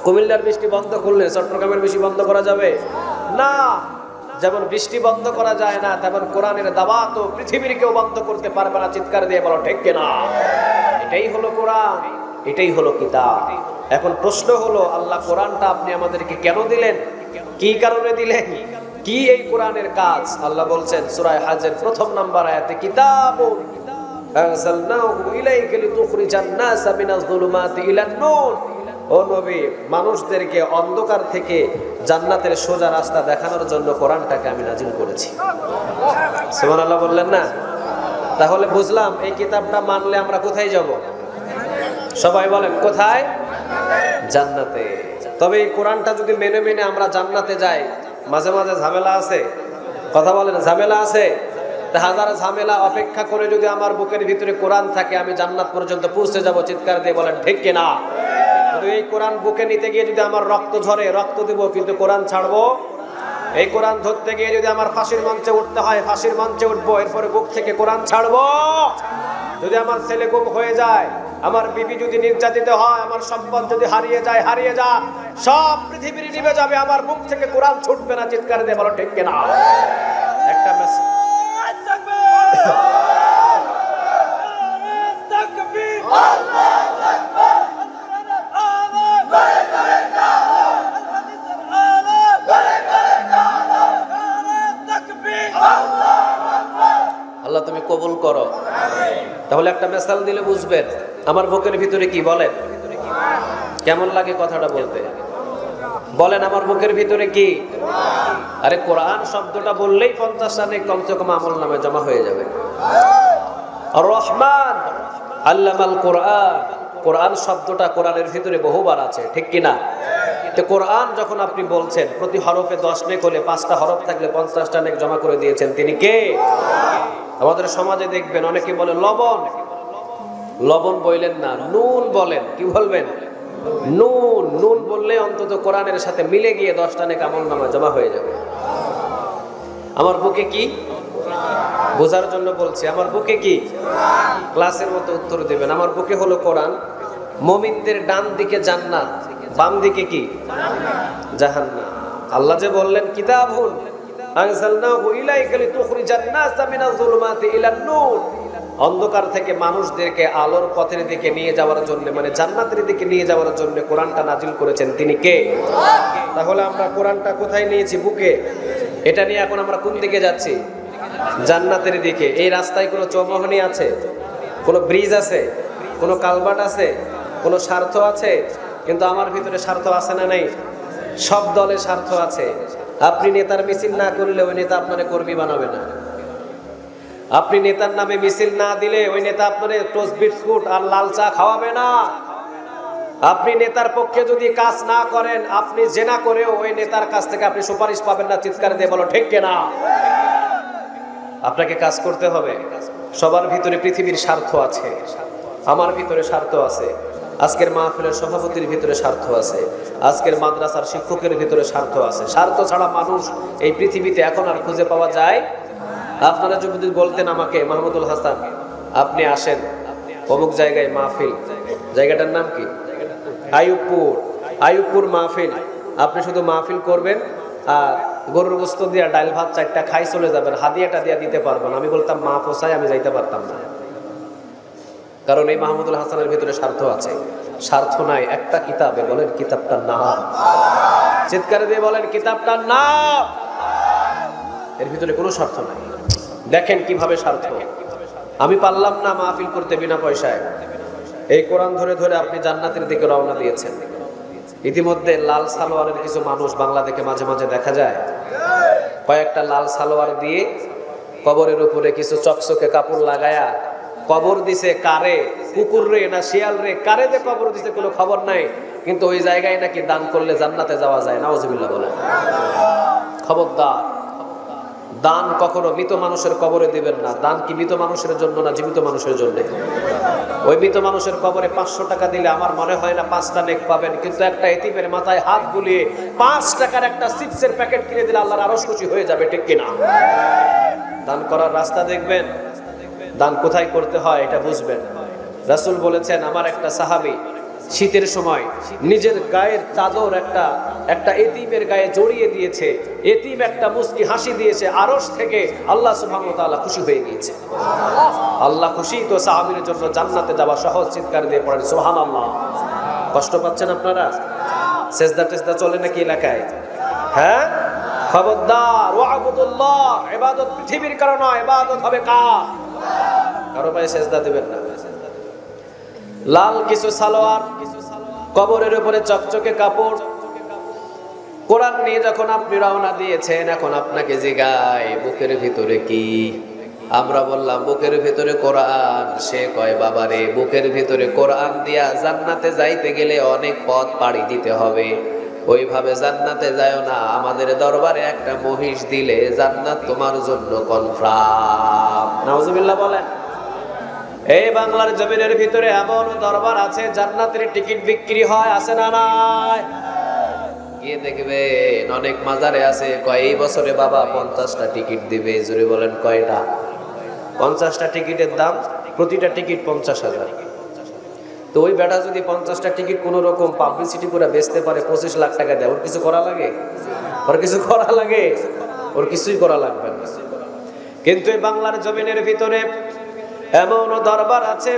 কুমিল্লার বৃষ্টি বন্ধ করলে চট্টগ্রামের বৃষ্টি বন্ধ করা যাবে না। যেমন বৃষ্টি বন্ধ করা যায় না, তেমন কোরআনের দাওয়াত পৃথিবীর কেউ বন্ধ করতে পারবে না, চিৎকার দিয়ে বলো ঠিক কিনা? এটাই হলো কোরআন, এটাই হলো কিতাব। এখন প্রশ্ন হলো, আল্লাহ কোরআনটা আপনি আমাদেরকে কেন দিলেন? কি কারণে দিলেন? কি এই কোরআনের কাজ? আল্লাহ বলছেন সূরা হজের 1 নম্বর আয়াতে, কিতাবুন আনজালনাহু ইলাইকা লিতুখরিজান নাসা মিনাজ যুলুমাতি ইলান নূর। ও নবী, মানুষদেরকে অন্ধকার থেকে জান্নাতের সোজা রাস্তা দেখানোর জন্য কোরআনটাকে আমি নাজিল করেছি। সুবহানাল্লাহ বললেন না? তাহলে বুঝলাম এই কিতাবটা মানলে আমরা কোথায় যাব? সবাই বলেন কোথায়? জান্নাতে। তবে এই কোরআনটা যদি মেনে মেনে আমরা জান্নাতে যাই, মাঝে মাঝে ঝামেলা আছে। কথা বলেন, ঝামেলা আছে? হাজার ঝামেলা অপেক্ষা করে যদি আমার বুকের ভিতরে কোরআন থাকে, আমি জান্নাত পর্যন্ত পৌঁছে যাব, চিৎকার দিয়ে বলেন ঠিক কিনা? কিন্তু এই কোরআন বুকে নিতে গিয়ে যদি আমার রক্ত ঝরে, রক্ত দেব, কিন্তু কোরআন ছাড়বো। এই কোরআন ধরতে গিয়ে যদি আমার ফাঁসির মঞ্চে উঠতে হয়, ফাঁসির মঞ্চে উঠবো, এরপরে বুক থেকে কোরআন ছাড়বো। যদি আমার ছেলে গুম হয়ে যায়, আমার বিবি যদি নির্যাতিত হয়, আমার সম্পদ যদি হারিয়ে যায়, হারিয়ে যা, সব পৃথিবীর নিভে যাবে, আমার মুখ থেকে কোরআন ছুটবে না, চিৎকার দিয়ে বলো ঠিক কিনা? একটা মেসেজ। আল্লাহ তুমি কবুল করো। তাহলে একটা মিসাল দিলে বুঝবেন আমার বুকের ভিতরে কি। বলেন কেমন লাগে কথাটা বলতে? বলেন আমার বুকের ভিতরে কি? আরে কোরআন শব্দটা বললেই 50টা নেক কমসে কম আমলনামে জমা হয়ে যাবে। আর রহমান আল্লামাল কোরআন, কোরআন শব্দটা কোরআনের ভিতরে বহুবার আছে, ঠিক কিনা? তো কোরআন যখন আপনি বলছেন প্রতি হরফে 10 নেক হলে 5টা হরফ থাকলে 50টা নেক জমা করে দিয়েছেন, তিনি কে? আমাদের সমাজে দেখবেন অনেকে বলে লবণ, লবণ বললেন না, নুন বলেন। কি বলবেন? নুন। নুন বললে অন্তত কোরআনের সাথে মিলে গিয়ে 10টা নেক আমলনামা জমা হয়ে যাবে। আমার বুকে কি? বোঝার জন্য বলছি, আমার বুকে কি? ক্লাসের মতো উত্তর দেবেন। আমার বুকে হলো কোরআন। মুমিনদের ডান দিকে জান্নাত, বাম দিকে কি? জাহান্নাম। আল্লাহ যে বললেন কিতাবুন আনজালনাহু ইলাইকা লিতুখরিজান নাসা মিনাজ যুলুমাতি ইলান নূর, অন্ধকার থেকে মানুষদেরকে আলোর পথের দিকে নিয়ে যাওয়ার জন্য, মানে জান্নাতের দিকে নিয়ে যাওয়ার জন্য কোরআনটা নাজিল করেছেন, তিনি কে? তাহলে আমরা কোরআনটা কোথায় নিয়েছি? বুকে। এটা নিয়ে এখন আমরা কোন দিকে যাচ্ছি? জান্নাতের দিকে। এই রাস্তায় কোনো চৌমুহনী আছে? কোনো ব্রিজ আছে? কোনো কালভার্ট আছে? কোনো স্বার্থ আছে? কিন্তু আমার ভিতরে স্বার্থ আছে না নাই? সব দলে স্বার্থ আছে। আপনি নেতার মিছিল না করলে ওই নেতা আপনার কর্মী বানাবে না। আপনি নেতার নামে মিছিল না দিলে ওই নেতা আপনার টোস্ট বিস্কুট আর লাল চা খাওয়াবে না। আপনি নেতার পক্ষে যদি কাজ না করেন, আপনি জেনা করেও ওই নেতার কাছ থেকে আপনি সুপারিশ পাবেন না। চিৎকার দিয়ে বলো ঠিক কিনা? আপনাকে কাজ করতে হবে। সবার ভিতরে পৃথিবীর স্বার্থ আছে, আমার ভিতরে স্বার্থ আছে, আজকের মাহফিলের সভাপতির ভিতরে স্বার্থ আছে, আজকের মাদ্রাসার শিক্ষকের ভিতরে স্বার্থ আছে। স্বার্থ ছাড়া মানুষ এই পৃথিবীতে এখন আর খুঁজে পাওয়া যায়। আপনারা যদি বলতেন আমাকে, মাহমুদুল হাসান আপনি আসেন অমুক জায়গায় মাহফিল, জায়গাটার নাম কি? আইয়ুবপুর, আইয়ুবপুর মাহফিল, আপনি শুধু মাহফিল করবেন আর গরুর গোস্ত দিয়া ডাল ভাত 4টা খাই চলে যাবেন, হাদিয়াটা দিয়া দিতে পারবেন। আমি বলতাম মা পোষায়, আমি যাইতে পারতাম না। কারণ এই মাহমুদুল হাসানের ভিতরে স্বার্থ আছে। স্বার্থ নাই একটা কিতাবে, বলেন কিতাবটার নাম। চিৎকার দিয়ে বলেন কিতাবটার নাম। এর ভিতরে কোনো স্বার্থ নাই। দেখেন কিভাবে স্বার্থ। আমি পারলাম না মাহফিল করতে বিনা পয়সায়, এই কোরআন ধরে ধরে আপনি জান্নাতের দিকে রওনা দিয়েছেন। ইতিমধ্যে লাল সালোয়ারের কিছু মানুষ বাংলাদেশে মাঝে মাঝে দেখা যায়, কয়েকটা লাল সালোয়ার দিয়ে কবরের উপরে কিছু চকচকে কাপড় লাগায়া কবর দিছে। কারে? কুকুর রে না শিয়াল রে, কারে যে কবর দিছে কোনো খবর নাই, কিন্তু ওই জায়গায় নাকি দান করলে জান্নাতে যাওয়া যায়। নাউজুবিল্লাহ বলেন। খবরদার, দান কখনো মৃত মানুষের কবরে দিবেন না। দান কি মৃত মানুষের জন্য না জীবিত মানুষের জন্য? ওই মৃত মানুষের কবরে 500 টাকা দিলে আমার মনে হয় না 5টা নেক পাবেন, কিন্তু একটা এতিমের মাথায় হাত বুলিয়ে 5 টাকার একটা চিপসের প্যাকেট কিনে দিলে আল্লাহর আরশ খুশি হয়ে যাবে, ঠিক কিনা? দান করার রাস্তা দেখবেন, দান কোথায় করতে হয় এটা বুঝবেন। রাসূল বলেছেন, আমার একটা সাহাবী শীতের সময় নিজের গায়ের চাদর একটা এতিমের গায়ে জড়িয়ে দিয়েছে। এতিম একটা মুস্কি হাসি দিয়েছে, আরশ থেকে আল্লাহ সুবহানাহু ওয়া তাআলা খুশি হয়ে গিয়েছে। আল্লাহ খুশি তো সাহাবীর জন্য জান্নাতে যাওয়া সহজ। চিৎকার দিয়ে পড়েন সুবহানাল্লাহ। কষ্ট পাচ্ছেন আপনারা? সেজদা টেজদা চলে নাকি এলাকায়? হ্যাঁ, খবরদার। ওয়াবুদুল্লাহ, ইবাদত পৃথিবীর কারণে নয়, ইবাদত হবে কার? কারো পায়ে সেজদা দিবেন না। লাল কিছু সালোয়ার, কবরের উপরে চকচকে কাপড়। কোরআন নিয়ে যখন আপনি রওনা দিয়েছেন, এখন আপনাকে জিগায় বুকের ভিতরে কি? আমরা বললাম বুকের ভিতরে কোরআন। সে কয় বাবারে, বুকের ভিতরে কোরআন দিয়া জান্নাতে যাইতে গেলে অনেক পথ পাড়ি দিতে হবে, ওইভাবে জান্নাতে যায় না। আমাদের দরবারে একটা মহিষ দিলে জান্নাত তোমার জন্য কনফার্ম। নাউজুবিল্লাহ বলেন। এই বাংলার জমিনের ভিতরে এমন দরবার আছে জান্নাতের টিকিট বিক্রি হয়, আছে না নাই? গিয়ে দেখবেন অনেক মাজারে আছে, কয় এই বছরে বাবা 50টা টিকিট দিবে। জোরে বলেন কয়টা? 50টা টিকিটের দাম, প্রতিটা টিকিট 50,000। তো ওই বেটা যদি 50টা টিকিট কোন রকম পাবলিসিটি করে বেচতে পারে 25 লাখ টাকা দেয়, ওর কিছু করা লাগে? ওর কিছু করা লাগে? ওর কিছুই করা লাগবে না। কিন্তু এই বাংলার জমিনের ভিতরে এমন দরবার আছে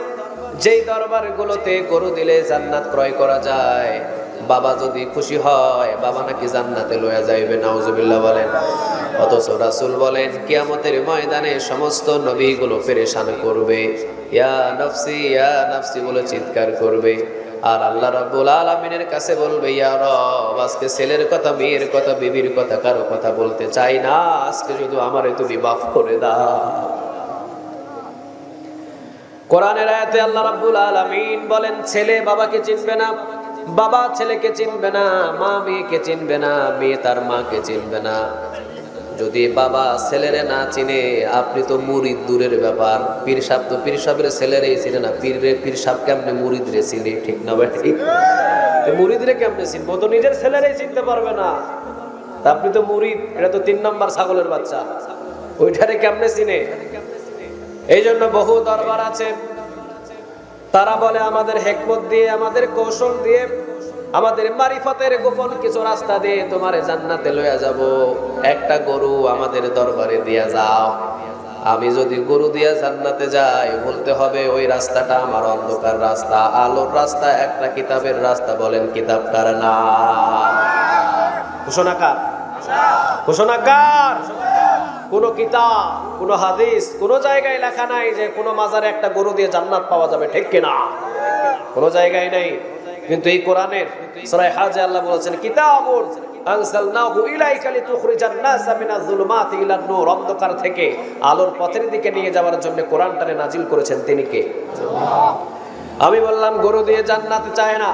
যেই দরবারগুলোতে গরু দিলে জান্নাত ক্রয় করা যায়। বাবা যদি খুশি হয়, বাবা নাকি জান্নাতে লইয়া যাইবে। নাউজুবিল্লাহ বলেন। অথচ রাসূল বলেন কিয়ামতের ময়দানে সমস্ত নবীগুলো পেরেশান করবে, ইয়া নাফসি বলে চিৎকার করবে। আর আল্লাহ রাব্বুল আলামিনের কাছে বলবে, ইয়া রব, আজকে ছেলের কথা, মেয়ের কথা, বিবির কথা, কারো কথা বলতে চাই না, আজকে শুধু আমারে তুমি মাফ করে দাও। কোরআনের আয়াতে আল্লাহ রাব্বুল আলামিন বলেন, ছেলে বাবাকে চিনবে না, বাবা ছেলেকে চিনবে না, মা মেয়েকে চিনবে না, মেয়ে তার মাকে চিনবে না। যদি বাবা ছেলেরে না চিনে, আপনি তো মুরিদ দূরের ব্যাপার। পীর সাহেব তো পীর সাহেবের ছেলেরেই চিনে না, পীর সাহেব কেমনে মুরিদ রে চিনে? ঠিক না ভাই? মুরিদ রে কেমনে চিনবো? তো নিজের ছেলেরেই চিনতে পারবে না, আপনি তো মুরিদ। এটা তো 3 নম্বর ছাগলের বাচ্চা, ওইটারে কেমনে চিনে? এই জন্য বহু দরবার আছে, তারা বলে আমাদের হিকমত দিয়ে, আমাদের কৌশল দিয়ে, আমাদের মারিফতের গোপন কিছু রাস্তা দিয়ে তোমারে জান্নাতে লইয়া যাব। একটা গরু আমাদের দরবারে দিয়া যাও। আমি যদি গরু দিয়া জান্নাতে যাই, বলতে হবে ওই রাস্তাটা আমার অন্ধকার রাস্তা, আলোর রাস্তা, একটা কিতাবের রাস্তা। বলেন কিতাবটার নাম? ঘোষণাকার, ঘোষণাকার। কোন কিতাব, কোন হাদিস, কোন জায়গায় লেখা নাই যে কোন মাজারে একটা গরু দিয়ে জান্নাত পাওয়া যাবে, ঠিক কিনা? কোন জায়গায় নাই। কিন্তু এই কোরআনের সূরা হাজে আল্লাহ বলেছেন, কিতাবুন আনসালনাহু ইলাইকা লিতুখরিজান নাসা মিনাজ যুলুমাতি ইলান নূর, অন্ধকার থেকে আলোর পথের দিকে নিয়ে যাওয়ার জন্য কোরআনটারে নাজিল করেছেন তিনি কে? আমি বললাম গরু দিয়ে জান্নাতে চায় না,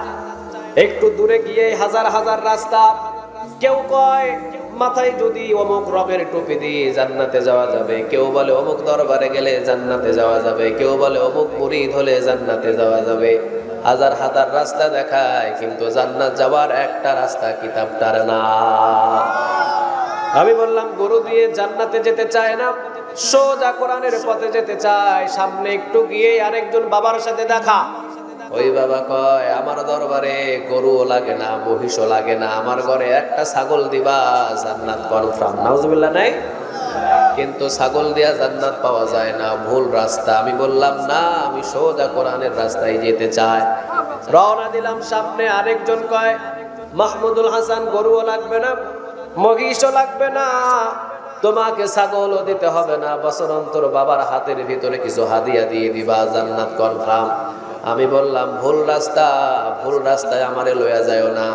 একটু দূরে গিয়ে হাজার হাজার রাস্তা। কেউ কয় মাথায় যদি অমুক রবের টুপি দিয়ে জান্নাতে যাওয়া যাবে, কেউ বলে অমুক দরবারে গেলে জান্নাতে যাওয়া যাবে, কেউ বলে অমুক মুরিদ হলে জান্নাতে যাওয়া যাবে। হাজার হাজার রাস্তা দেখায়, কিন্তু জান্নাত যাওয়ার একটা রাস্তা কিতাবটার না। আমি বললাম গরু দিয়ে জান্নাতে যেতে চায় না, সোজা কোরআনের পথে যেতে চায়। সামনে একটু গিয়ে আরেকজন বাবার সাথে দেখা। ওই বাবা কয় আমার দরবারে গরুও লাগে না, মহিষও লাগে না, আমার ঘরে একটা ছাগল দিবা, জান্নাত কনফার্ম। নাউজুবিল্লাহ নাই? কিন্তু ছাগল দিয়া জান্নাত পাওয়া যায় না, ভুল রাস্তা। আমি বললাম না, আমি সোজা কোরআনের রাস্তায় যেতে চাই। রওনা দিলাম। সামনে আরেকজন কয় মাহমুদুল হাসান গরুও লাগবে না, মহিষও লাগবে না, তোমাকে ছাগলও দিতে হবে না, বছর অন্তর বাবার হাতের ভিতরে কিছু হাদিয়া দিয়ে দিবা, জান্নাত কনফার্ম। আমি বললাম ভুল রাস্তা, ভুল রাস্তায় আমারে লইয়া যায় না।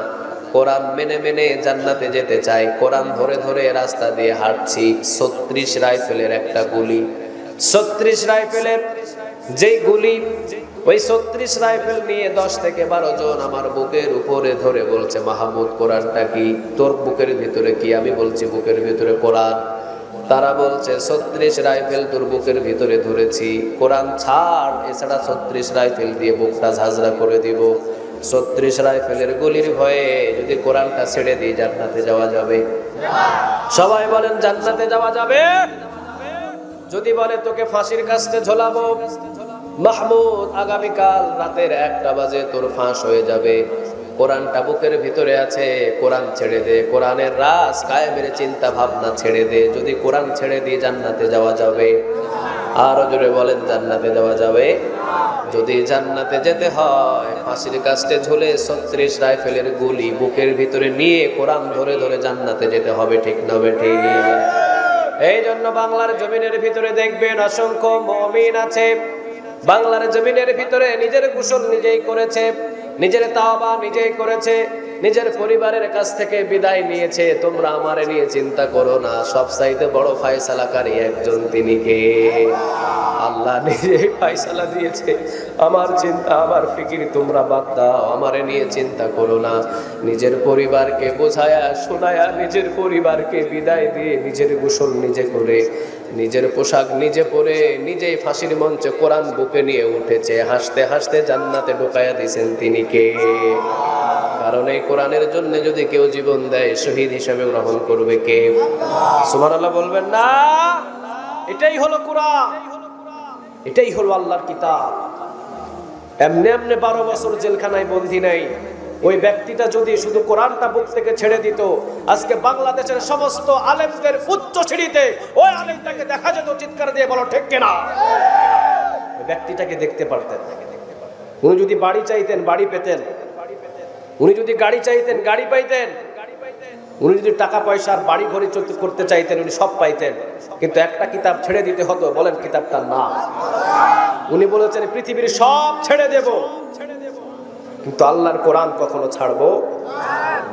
কোরআন মেনে মেনে জান্নাতে যেতে চাই। কোরআন ধরে ধরে রাস্তা দিয়ে হাঁটছি। 36 রাইফেলের একটা গুলি, 36 রাইফেলের যেই গুলি, ওই 36 রাইফেল নিয়ে 10 থেকে 12 জন আমার বুকের উপরে ধরে বলছে মাহমুদ কোরআনটা কি? তোর বুকের ভিতরে কি? আমি বলছি বুকের ভিতরে কোরআন। তারা বলছে 36 রাইফেল তোর বুকের ভিতরে ধরেছি, কোরআন ছাড়, এছাড়া 36 রাইফেল দিয়ে বুকটা ঝাঁঝরা করে দিব। 36 রাইফেলের গুলির ভয়ে যদি কোরআনটা ছেড়ে দিই জান্নাতে যাওয়া যাবে? সবাই বলেন জান্নাতে যাওয়া যাবে? যদি বলে তোকে ফাঁসির কাস্টে ঝোলাবো, মাহমুদ আগামীকাল রাতের 1টা বাজে তোর ফাঁস হয়ে যাবে, কোরআনটা বুকের ভিতরে আছে, কোরআন ছেড়ে দে, কোরআনের রাজ কায়েমের চিন্তা ভাবনা ছেড়ে দে। যদি কোরআন ছেড়ে দিয়ে জান্নাতে যাওয়া যাবে? আরো জোরে বলেন জান্নাতে যাওয়া যাবে? যদি জান্নাতে যেতে হয় ফাঁসির কাস্টে ঝুলে 36 রাইফেলের গুলি বুকের ভিতরে নিয়ে কোরআন ধরে ধরে জান্নাতে যেতে হবে, ঠিক না বেঠিক? এই জন্য বাংলার জমিনের ভিতরে দেখবেন অসংখ্য মুমিন আছে, বাংলার জমিনের ভিতরে নিজের গোসল নিজেই করেছে, নিজের তাওবা নিজেই করেছে, নিজের পরিবারের কাছ থেকে বিদায় নিয়েছে। তোমরা আমারে নিয়ে চিন্তা করো না, সবচাইতে বড় ফয়সালাকারী একজন, তিনি কে? আল্লাহ নিজেই ফয়সালা দিয়েছে। আমার চিন্তা আমার ফিকির তোমরা বাদ দাও, আমারে নিয়ে চিন্তা করো না। নিজের পরিবারকে বোঝায়া শোনায়া নিজের পরিবারকে বিদায় দিয়ে নিজের গোসল নিজে করে, নিজের পোশাক নিজে পরে, নিজেই ফাঁসির মঞ্চে কোরআন বুকে নিয়ে উঠেছে, হাসতে হাসতে জান্নাতে ঢোকায়া দিয়েছেন, তিনি কে? কারণ এই কোরআনের জন্য যদি কেউ জীবন দেয় শহীদ হিসেবে গ্রহণ করবে কে? সুবহানাল্লাহ বলবেন না? এটাই হলো কোরআন, এটাই হলো আল্লাহর কিতাব। এমনি এমনি 12 বছর জেলখানায় বন্দী নাই। ওই ব্যক্তিটা যদি শুধু কোরআনটা বুক থেকে ছেড়ে দিত, আজকে বাংলাদেশের সমস্ত আলেমদের উচ্চ সিঁড়িতে ওই আলেমটাকে দেখা যেত, চিৎকার দিয়ে বলো ঠিক কিনা? ওই ব্যক্তিটাকে দেখতে পারতেন। উনি যদি বাড়ি চাইতেন বাড়ি পেতেন, উনি যদি গাড়ি চাইতেন গাড়ি পাইতেন, উনি যদি টাকা পয়সার বাড়ি ঘড়ি করতে চাইতেন উনি সব পাইতেন। কিন্তু একটা কিতাব ছেড়ে দিতে হতো, বলেন কিতাবটার নাম? উনি বলেছেন পৃথিবীর সব ছেড়ে দেব, কিন্তু আল্লাহর কোরআন কখনো ছাড়বো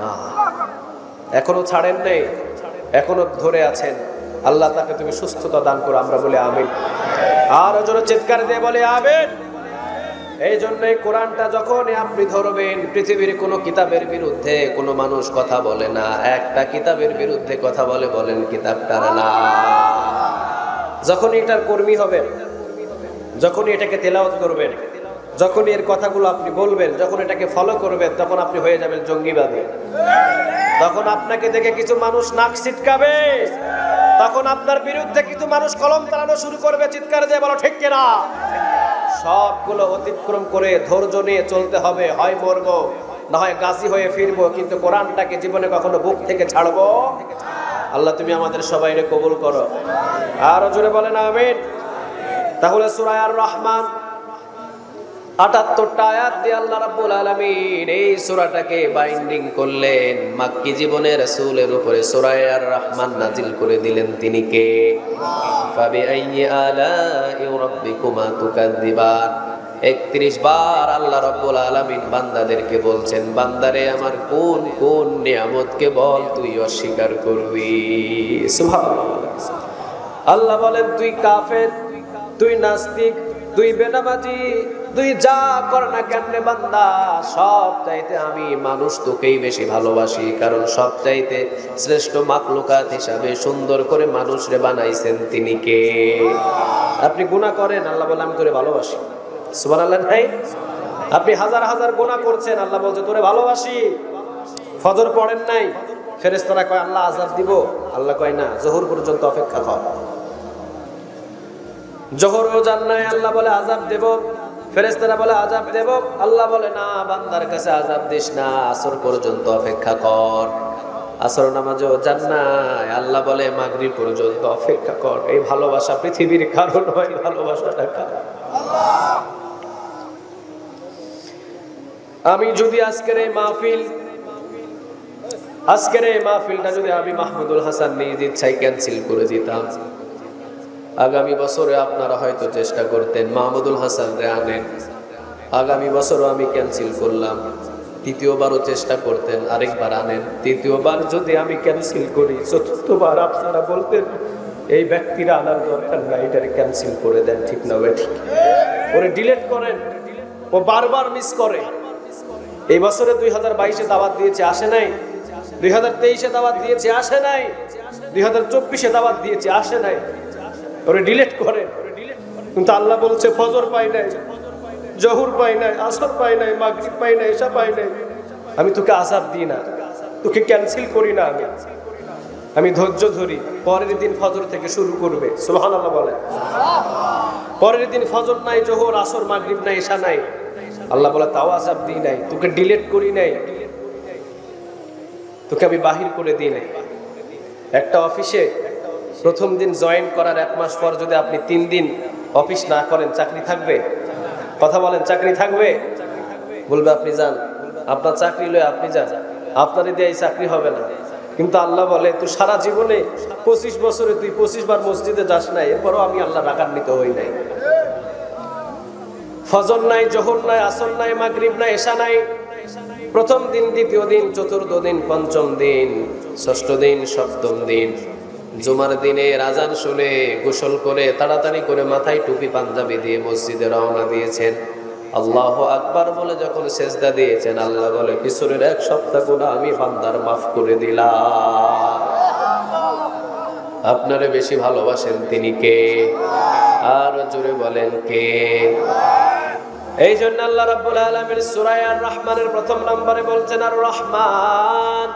না। এখনো ছাড়েন নেই, এখনো ধরে আছেন। আল্লাহ তাকে তুমি সুস্থতা দান করো, আমরা বলি আমিন। আর জোরে চিৎকার দিয়ে বলে আমিন। এই জন্য কোরআনটা যখন আপনি ধরবেন, পৃথিবীর কোনো কিতাবের বিরুদ্ধে কোনো মানুষ কথা বলে না, একটা কিতাবের বিরুদ্ধে কথা বলে, বলেন কিতাবটার নাম। যখন এটার কর্মী হবেন, যখন এটাকে তেলাওয়াত করবেন, যখন এর কথাগুলো আপনি বলবেন, যখন এটাকে ফলো করবেন, তখন আপনি হয়ে যাবেন জঙ্গিবাদী। তখন আপনাকে দেখে কিছু মানুষ নাক ছিটকাবে, তখন আপনার বিরুদ্ধে কিছু মানুষ কলম চালানো শুরু করবে, চিৎকার দিয়ে বলো ঠিক কিনা? সবগুলো অতিক্রম করে ধৈর্য নিয়ে চলতে হবে। হয় মরবো, না হয় গাজী হয়ে ফিরবো, কিন্তু কোরআনটাকে জীবনে কখনো বুক থেকে ছাড়বো। আল্লাহ তুমি আমাদের সবাইকে কবুল করো। আরো জোরে বলেন আমিন। তাহলে সূরা আর রহমান ৭৮টা আয়াত দিয়ে আল্লাহ রাব্বুল আলামিন এই সূরাটাকে বাইন্ডিং করলেন, মাক্কি জীবনে রাসূলের উপরে সূরা আর রহমান নাজিল করে দিলেন। তিনি কে? ফাবিআইয়ি আলাই রাব্বিকুমা তুকাযযিবান। ৩১ বার আল্লাহ রাব্বুল আলামিন বান্দাদেরকে বলছেন, বান্দারে আমার কোন কোন নিয়ামতকে বল তুই অস্বীকার করবি। সুবহানাল্লাহ। আল্লাহ বলেন তুই কাফের, তুই নাস্তিক, তুই বেনামাজি, তুই যা কর না কেন রে বান্দা, সব চাইতে আমি মানুষ তোকেই বেশি ভালোবাসি, কারণ সব চাইতে শ্রেষ্ঠ মাখলুকাত হিসাবে সুন্দর করে মানুষ রে বানাইছেন তিনি কে? আপনি গুনাহ করেন, আল্লাহ বলে আমি তোরে ভালোবাসি। সুবহানাল্লাহ নাই? আপনি হাজার হাজার গুনাহ করছেন, আল্লাহ বলছে তোরে ভালোবাসি। ফজর পড়েন নাই, ফেরেশতারা কয় আল্লাহ আযাব দিব, আল্লাহ কয় না, যোহর পর্যন্ত অপেক্ষা কর। যোহরও জান নাই, আল্লাহ বলে আযাব দেব। ফেরেশতারা বলে আযাব দেব, আল্লাহ বলে না, বান্দার কাছে আযাব দিস না, আসর পর্যন্ত অপেক্ষা কর। আসর নামাজও জান নাই, আল্লাহ বলে মাগরিব পর্যন্ত অপেক্ষা কর। এই ভালোবাসা পৃথিবীর কারণ হয়, ভালোবাসাটা কার? আমি যদি আজকের এই মাহফিলটা যদি আমি মাহমুদুল হাসান নিজ ইচ্ছায় ক্যান্সেল করে দিতাম, আগামী বছরে আপনারা হয়তো চেষ্টা করতেন মাহমুদুল হাসান রে আনেন। আগামী বছরও আমি ক্যান্সেল করলাম, তৃতীয়বারও চেষ্টা করতেন আরেকবার আনেন। তৃতীয়বার যদি আমি ক্যান্সেল করি, চতুর্থবার আপনারা বলতেন এই ব্যক্তিরা আনার দরকার নাই, এটারে ক্যান্সেল করে দেন। ঠিক না ভাই? ঠিক, ওরে ডিলিট করেন। ও বারবার মিস করে। এই বছরে 2022-এ দাওয়াত দিয়েছে, আসে নাই। 2023-এ দাওয়াত দিয়েছে, আসে নাই। 2024-এ দাওয়াত দিয়েছে, আসে নাই। ওরে ডিলিট করেন। কিন্তু আল্লাহ বলছে ফজর পাই নাই, জহুর পাই নাই, আসর পাই নাই, মাগরিব পাই নাই, এশা পাই নাই। আমি তোকে আযাব দিই না, তোকে ক্যান্সেল করি না, আমি ধৈর্য ধরি। পরের দিন ফজর থেকে শুরু করবে। সুবহানাল্লাহ বলে। পরের দিন ফজর নাই, জোহর, আসর, মাগরিব নাই, এশা নাই। আল্লাহ বলে তাও আযাব দিই নাই, তোকে ডিলিট করি নাই, তোকে আমি বাহির করে দিই নাই। একটা অফিসে প্রথম দিন জয়েন করার 1 মাস পর যদি আপনি 3 দিন অফিস না করেন, চাকরি থাকবে? কথা বলেন, চাকরি থাকবে? বলবে আপনি যান, আপনার চাকরি লয়ে আপনি যান, আপনার দিয়ে এই চাকরি হবে না। কিন্তু আল্লাহ বলে তুই সারা জীবনে 25 বছরে তুই 25 বার মসজিদে যাস নাই, এরপরও আমি আল্লাহ রাগান্বিত হই নাই। ফজর নাই, জোহর নাই, আসর নাই, মাগরিব নাই, এশা নাই। প্রথম দিন, দ্বিতীয় দিন, চতুর্থ দিন, পঞ্চম দিন, ষষ্ঠ দিন, সপ্তম দিন, জুমার দিনে আযান শুনে গোসল করে তাড়াতাড়ি করে মাথায় টুপি পাঞ্জাবি দিয়ে মসজিদে রওনা দিয়েছেন। আল্লাহু আকবার বলে যখন সেজদা দিয়েছেন, আল্লাহ বলে পিছনের 1 সপ্তাহ গুনাহ আমি বান্দার মাফ করে দিলাম। আপনারে বেশি ভালোবাসেন তিনি কে? আর জোরে বলেন কে? এই জন্য আল্লাহ রাব্বুল আলামিন সূরা আর-রহমানের প্রথম নম্বরে বলছেন আর রহমান,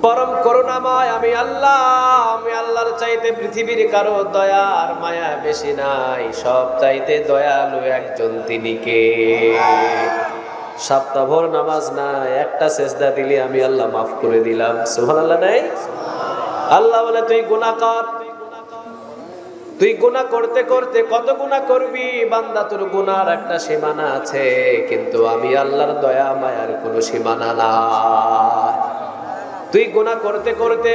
পরম করুণাময় আমি আল্লাহ। আমি আল্লাহর চাইতে পৃথিবীর কারো দয়া আর মায়া বেশি নাই, সব চাইতে দয়ালু একজন তিনি কে? সপ্তাহভর নামাজ নাই, একটা সেজদা দিলে আমি আল্লাহ মাফ করে দিলাম। সুবহানাল্লাহ নাই? আল্লাহ বলে তুই গুনাহ কর, তুই গুনাহ করতে করতে কত গুনাহ করবি বান্দা, তোর গুনার একটা সীমানা আছে, কিন্তু আমি আল্লাহর দয়া মায়ার কোনো সীমানা নাই। তুই গুনাহ করতে করতে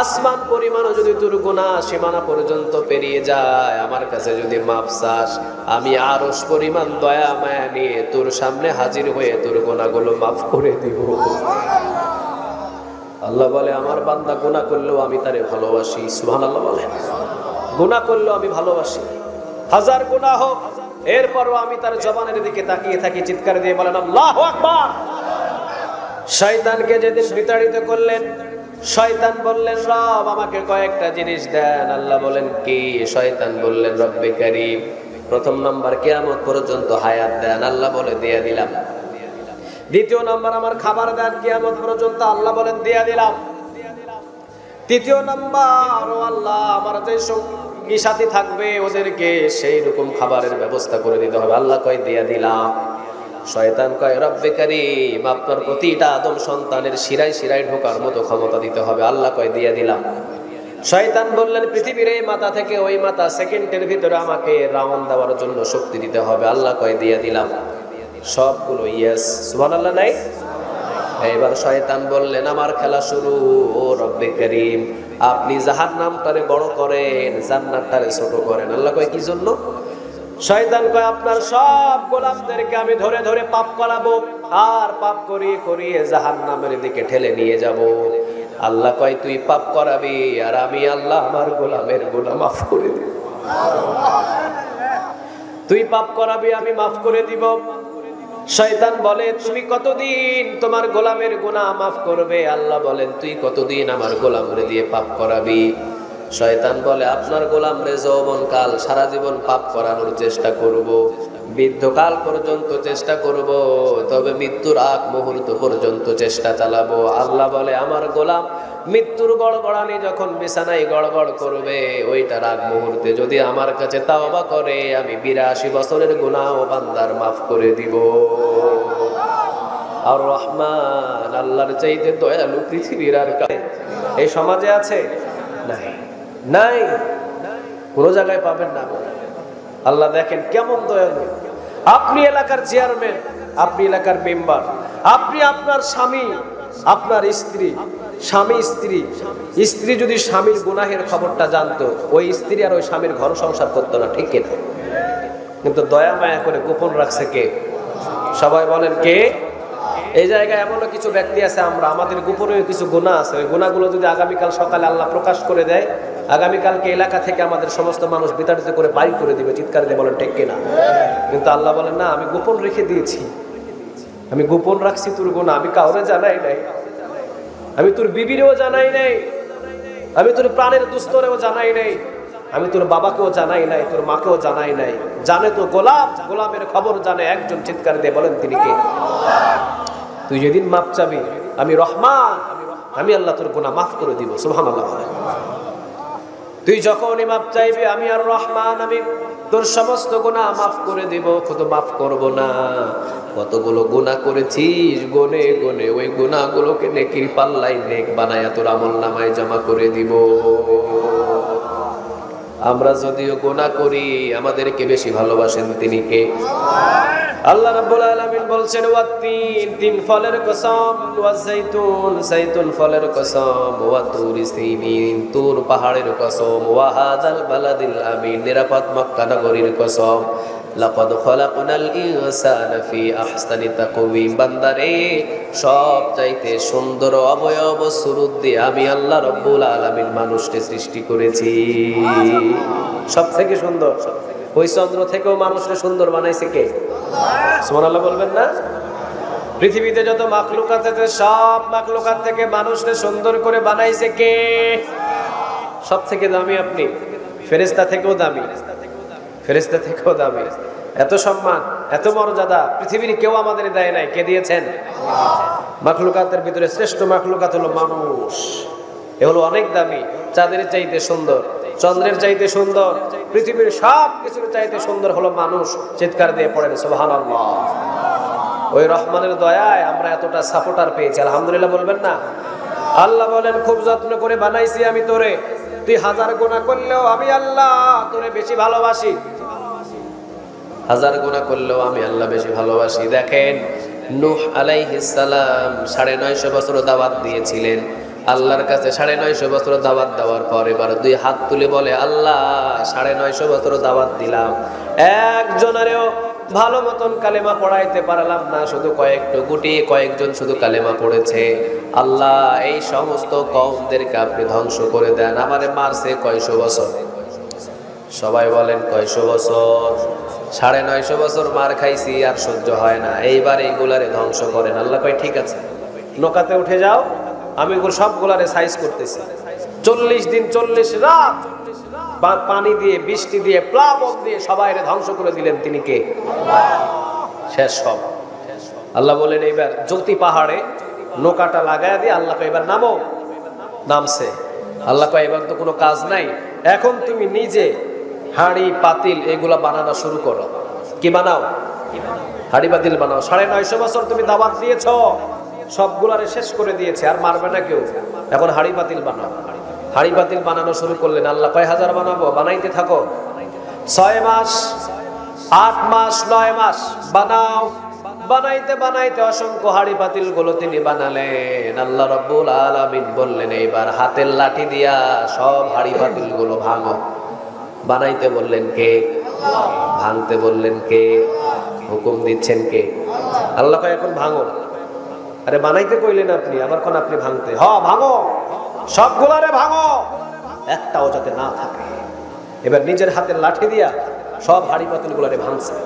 আসমান পরিমাণও যদি তোর গুনাহ সীমানা পর্যন্ত পেরিয়ে যায়, আমার কাছে যদি মাফ চাস, আমি আরশ পরিমাণ দয়া মায়া নিয়ে তোর সামনে হাজির হয়ে তোর গুনাহগুলো মাফ করে দিব। আল্লাহ বলে আমার বান্দা গুনাহ করলেও আমি তারে ভালোবাসি। সুবহানাল্লাহ বলে। গুনাহ করলেও আমি ভালোবাসি, হাজার গুনাহ হোক, এরপরও আমি তার জবানের দিকে তাকিয়ে থাকি, চিৎকার দিয়ে বলেন আল্লাহু আকবার। শয়তানকে যেদিন বিতাড়িত করলেন, শয়তান বললেন রব আমাকে কয়েকটা জিনিস দেন। আল্লাহ বলেন কি? শয়তান বললেন রব্বে কারীম, প্রথম নাম্বার কিয়ামত পর্যন্ত হায়াত দেন। আল্লাহ বলে দিয়ে দিলাম। দ্বিতীয় নাম্বার আমার খাবার দেন কিয়ামত পর্যন্ত। আল্লাহ বলেন দিয়ে দিলাম। তৃতীয় নাম্বার ও আল্লাহ আমার যে সঙ্গী সাথী থাকবে ওদেরকে সেই রকম খাবারের ব্যবস্থা করে দিতে হবে। আল্লাহ কয় দিয়ে দিলাম। শয়তান কয় রব্বে কারীম আপনার প্রতিটা আদম সন্তানের শিরায় শিরায় ঢোকার মতো ক্ষমতা দিতে হবে। আল্লাহ কয় দিয়ে দিলাম। শয়তান বললেন পৃথিবীর এই মাথা থেকে ওই মাথা সেকেন্ডের ভিতরে আমাকে রাউন্ড দেওয়ার জন্য শক্তি দিতে হবে। আল্লাহ কয় দিয়ে দিলাম। সবগুলো ইয়েস। সুবহানাল্লাহ নাই? এবার শয়তান বললেন আমার খেলা শুরু। ও রব্বে কারীম আপনি জাহান্নামটারে বড় করেন, জান্নাতটারে ছোট করেন। আল্লাহ কয় কি জন্য? শয়তান কয় আপনার সব গোলামদেরকে আমি ধরে ধরে পাপ করাবো, আর পাপ করিয়ে করিয়ে জাহান্নামের দিকে ঠেলে নিয়ে যাব। আল্লাহ কয় তুই পাপ করাবি আর আমি আল্লাহ আমার গোলামের গুনাহ মাফ করে দেব। তুই পাপ করাবি, আমি মাফ করে দিব। শয়তান বলে তুমি কতদিন তোমার গোলামের গুনাহ মাফ করবে? আল্লাহ বলেন তুই কতদিন আমার গোলামরে দিয়ে পাপ করাবি? শয়তান বলে আপনার গোলামরে যৌবনকাল সারা জীবন পাপ করানোর চেষ্টা করব, বৃদ্ধকাল পর্যন্ত চেষ্টা করব, তবে মৃত্যুর আগ মুহূর্ত পর্যন্ত চেষ্টা চালাবো। আল্লাহ বলে আমার গোলাম মৃত্যুর গড়গড়ানি যখন বিছানায় গড়গড় করবে, ওইটার আগ মুহূর্তে যদি আমার কাছে তাওবা করে, আমি 82 বছরের গুনাহ ও বান্দার মাফ করে দিব। আর রহমান, আল্লাহর চাইতে দয়ালু পৃথিবীর আর এই সমাজে আছে? নাই, নাই, কোনো জায়গায় পাবেন না। আল্লাহ দেখেন কেমন দয়ালু। আপনি এলাকার চেয়ারম্যান, আপনি এলাকার মেম্বার, আপনি আপনার স্বামী, আপনার স্ত্রী, স্বামী স্ত্রী, স্ত্রী যদি স্বামীর গুনাহের খবরটা জানতো, ওই স্ত্রী আর ওই স্বামীর ঘর সংসার করতো না, ঠিক কিনা? কিন্তু দয়া মায়া করে গোপন রাখছে কে? সবাই বলেন কে? এই জায়গায় এমনও কিছু ব্যক্তি আছে, আমরা আমাদের গোপনীয় কিছু গুনাহ আছে, ওই গুনাহগুলো যদি আগামীকাল সকালে আল্লাহ প্রকাশ করে দেয়, আগামীকালকে এলাকা থেকে আমাদের সমস্ত মানুষ বিতাড়িত করে বাইর করে দিবে, চিৎকার দিয়ে বলেন ঠিক কিনা? কিন্তু আল্লাহ বলেন না, আমি গোপন রেখে দিয়েছি, আমি গোপন রাখছি তোর গুনাহ, আমি কাউরে জানাই নাই, আমি তোর বিবিরেও জানাই নাই, আমি তোর প্রাণের দুস্তরেও জানাই নাই, আমি তোর বাবাকেও জানাই নাই, তোর মাকেও জানাই নাই। জানে তো গোলাম, গোলামের খবর জানে একজন, চিৎকার দিয়ে বলেন তিনি কে? তুই যেদিন মাপ চাবি, আমি রহমান, আমি আল্লাহ তোর গুনাহ মাফ করে দিব। সুবহানাল্লাহ। তুই যখনই মাপ চাইবি, আমি আর রহমান, আমি তোর সমস্ত গুনাহ মাফ করে দিব। শুধু মাফ করব না, কতগুলো গুনাহ করেছিস গনে গনে ওই গুনাহগুলোকে নেকির পাল্লায় নেক বানায়া তোর আমলনামায় জমা করে দিব। আমরা যদিও গুনাহ করি, আমাদেরকে বেশি ভালোবাসেন তিনি কে? আল্লাহ রাব্বুল আলামিন বলছেন ওয়াত্তিন, তিন ফলের কসম, ওয়াজাইতুন, জাইতুন ফলের কসম, ওয়া তুরি সিনিন, তুর পাহাড়ের কসম, ওয়া হাযাল বালাদিল আমিন, নিরাপদ মক্কা নগরীর কসম। লাকাদ খালাকনাল ইনসানা ফি আহসানি তাকওয়িম, বান্দারে সব চাইতে সুন্দর অবয়ব সুরত দিয়ে আমি আল্লাহ রাব্বুল আলামিন মানুষকে সৃষ্টি করেছি। সব থেকে সুন্দর, ওই চন্দ্র থেকেও মানুষকে সুন্দর বানাইছে কে? সুবহানাল্লাহ বলবেন না? পৃথিবীতে যত মাখলুকাত আছে, সব মাখলুকাত থেকে মানুষকে সুন্দর করে বানাইছে কে? সব থেকে দামি আপনি, ফেরেশতা থেকেও দামি, ফেরেশতা থেকেও দামি। এত সম্মান, এত মর্যাদা পৃথিবীর কেউ আমাদের দেয় নাই। কে দিয়েছেন? মাখলুকাতের ভিতরে শ্রেষ্ঠ মাখলুকাত হলো মানুষ। এ হলো অনেক দামি, চাঁদের চাইতে সুন্দর, চন্দ্রের চাইতে সুন্দর, পৃথিবীর সব কিছুর চাইতে সুন্দর হলো মানুষ। চিৎকার দিয়ে পড়েন সুবহানাল্লাহ। ওই রহমানের দয়ায় আমরা এতটা সাপোর্টার পেয়েছি, আলহামদুলিল্লাহ বলবেন না? আল্লাহ বলেন খুব যত্ন করে বানাইছি আমি তোরে, তুই হাজার গুনাহ করলেও আমি আল্লাহ তোরে বেশি ভালোবাসি। হাজার গুনাহ করলেও আমি আল্লাহ বেশি ভালোবাসি। দেখেন নূহ আলাইহিস সালাম 950 বছর দাওয়াত দিয়েছিলেন আল্লাহর কাছে। 950 বছর দাওয়াত দেওয়ার পর এবার দুই হাত তুলে বলে, আল্লাহ 950 বছর দাওয়াত দিলাম, একজনেরও ভালো মতন কালেমা পড়াইতে পারলাম না, শুধু কয়েকজন শুধু কালেমা পড়েছে। আল্লাহ এই সমস্ত কওমদেরকে আপনি ধ্বংস করে দেন। আমারে মারছে কয়শো বছর, সবাই বলেন কয়শো বছর? 950 বছর মার খাইছি, আর সহ্য হয় না, এইবার এইগুলারে ধ্বংস করেন। আল্লাহ কয় ঠিক আছে, নৌকাতে উঠে যাও, আমি এগুলো সবগুলারে সাইজ করতেছি। 40 দিন 40 রাত পানি দিয়ে, বৃষ্টি দিয়ে, প্লাবন দিয়ে সবাইরে ধ্বংস করে দিলেন। তিনি কে? শেষ সব। আল্লাহ বলেন এইবার জ্যোতি পাহাড়ে নৌকাটা লাগায় দিয়ে আল্লাহ কয় এবার নামো। নামছে। আল্লাহ কয় এবার তো কোনো কাজ নাই, এখন তুমি নিজে হাঁড়ি পাতিল এগুলা বানানো শুরু করো। কি বানাও? হাঁড়ি পাতিল বানাও। 950 বছর তুমি দাওয়াত দিয়েছো, সবগুলারে শেষ করে দিয়েছে, আর মারবে না কেউ, এখন হাঁড়ি পাতিল বানাও। হাঁড়ি পাতিল বানানো শুরু করলেন। আল্লাহ কয় হাজার বানাবো? বানাইতে থাকো। 6 মাস, 8 মাস, 9 মাস বানাও। বানাইতে বানাইতে অসংখ্য হাঁড়ি পাতিল গুলো তিনি বানালেন। আল্লাহ রাব্বুল আলামিন বললেন এইবার হাতের লাঠি দিয়া সব হাঁড়ি পাতিল গুলো ভাঙো। বানাইতে বললেন কে? ভাঙতে বললেন কে? হুকুম দিচ্ছেন কে? আল্লাহ কয় এখন ভাঙো। আরে বানাইতে কইলেন আপনি, আবার কোন আপনি ভাঙতে? ভাঙো, সবগুলারে ভাঙো, একটাও যাতে না থাকে। এবার নিজের হাতের লাঠি দিয়া সব হাড়ি পাতিলগুলোরে ভাঙছে।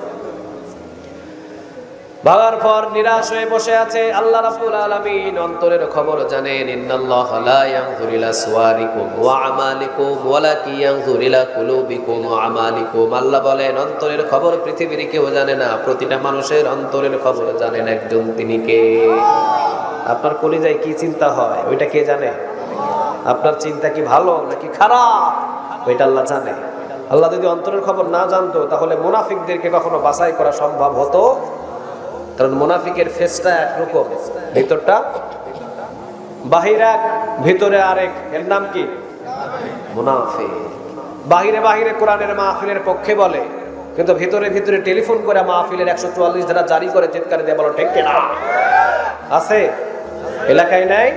ভাগার পর নিরাশ হয়ে বসে আছে। আল্লাহ রাব্বুল আলামিন অন্তরের খবর জানেন। ইন্নাল্লাহা লা ইয়ানজুরু ইলা সুওয়ারিকুম ওয়া আমালিকুম ওয়ালাকিন ইয়ানজুরু ইলা কুলুবিকুম ওয়া আমালিকুম। আল্লাহ বলেন অন্তরের খবর পৃথিবীর কেউ জানে না, প্রতিটা মানুষের অন্তরের খবর জানেন একজন, তিনি কে? আপনার কলিজায় কি চিন্তা হয় ওইটা কে জানে? আপনার চিন্তা কি ভালো নাকি খারাপ ওইটা আল্লাহ জানে। আল্লাহ যদি অন্তরের খবর না জানতো তাহলে মুনাফিকদেরকে কখনো বাছাই করা সম্ভব হতো? কারণ মুনাফিকের ফেসটা একরকম, ভিতরটা বাহির এক, ভিতরে আরেক। এর নাম কি? মুনাফিক। বাহিরে বাহিরে কোরআনের মাহফিলের পক্ষে বলে, কিন্তু ভিতরে ভিতরে টেলিফোন করে মাহফিলের 144 ধারা জারি করে চিৎকার দিয়ে বলো ঠিক কিনা? আছে এলাকায়? নাই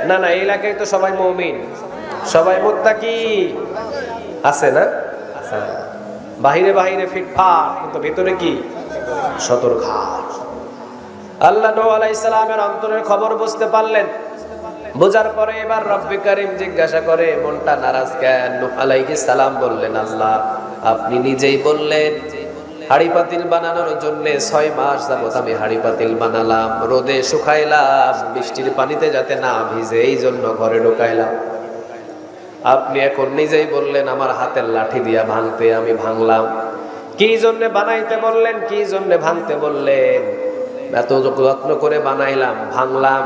না, না, এই এলাকায় তো সবাই মুমিন, সবাই মুত্তাকি আছে না? বাহিরে বাহিরে ফিটফাট, কিন্তু ভিতরে কি? সতর্কঘাত। আল্লাহ নূহ আলাইহিস সালামের অন্তরের খবর বুঝতে পারলেন। বোঝার পরে এবার রব্বে কারীম জিজ্ঞাসা করে, মনটা নারাজ কেন? নূহ আলাইহিস সালাম বললেন, আল্লাহ আপনি নিজেই বললেন হাড়ি পাতিল বানানোর জন্য 6 মাস যাবত আমি হাড়ি পাতিল বানালাম, রোদে শুকাইলাম, বৃষ্টির পানিতে যাতে না ভিজে এই জন্য ঘরে ঢুকাইলাম। আপনি এখন নিজেই বললেন আমার হাতের লাঠি দিয়া ভাঙতে, আমি ভাঙলাম। কি জন্য বানাইতে বললেন, কি জন্য ভাঙতে বললেন? এত যত্ন করে বানাইলাম, ভাঙলাম,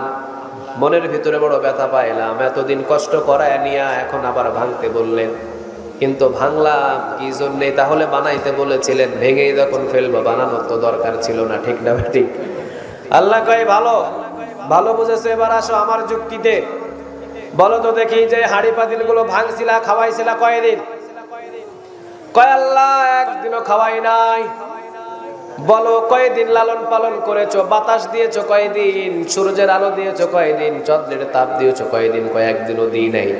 মনের ভিতরে বড় ব্যথা পাইলাম, এতদিন কষ্ট করায় নিয়া এখন আবার ভাঙতে বললেন। কিন্তু ভাঙলাম কি জন্যে? তাহলে বানাইতে বলেছিলেন, ভেঙেই যখন ফেলবো, বানানোর তো দরকার ছিল না, ঠিক না ঠিক? আল্লাহ কয় ভালো ভালো বুঝেছো, এবার আসো আমার যুক্তিতে। বলো তো দেখি, যে হাড়ি পাতিল গুলো ভাঙছিলা, খাওয়াইছিলা কয়দিন? কয় আল্লাহ একদিনও খাওয়াই নাই। বলো কয়দিন লালন পালন করেছো? বাতাস দিয়েছো কয়দিন? সূর্যের আলো দিয়েছো কয়দিন? চন্দ্রের তাপ দিয়েছো কয়দিন? কয়েকদিনও দিই নাই।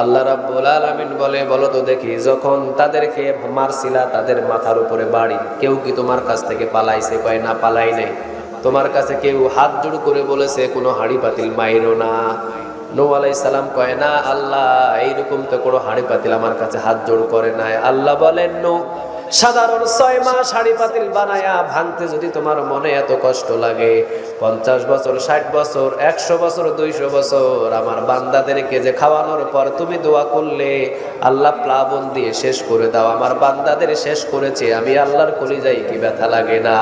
আল্লাহ রাব্বুল আলামিন বলে, বলো তো দেখি, যখন তাদেরকে মারছিলা তাদের মাথার উপরে বাড়ি, কেউ কি তোমার কাছ থেকে পালাইছে? কয় না, পালাই নাই। তোমার কাছে কেউ হাত জোড় করে বলেছে কোনো হাড়ি পাতিল মাইরো না? নূহ আলাইহিস সালাম কয় না আল্লাহ, এইরকম তো কোনো হাড়ি পাতিল আমার কাছে হাত জোড় করে নাই। আল্লাহ বলেন, নূহ সাধারণ 6 মাস হাড়ি পাতিল বানায়া ভাঙতে যদি তোমার মনে এত কষ্ট লাগে, 50 বছর, 60 বছর, 100 বছর, 200 বছর আমার বান্দাদেরকে যে খাওয়ানোর পর তুমি দোয়া করলে আল্লাহ প্লাবন দিয়ে শেষ করে দাও, আমার বান্দাদের শেষ করেছে, আমি আল্লাহর কলিজায় কি ব্যথা লাগে না?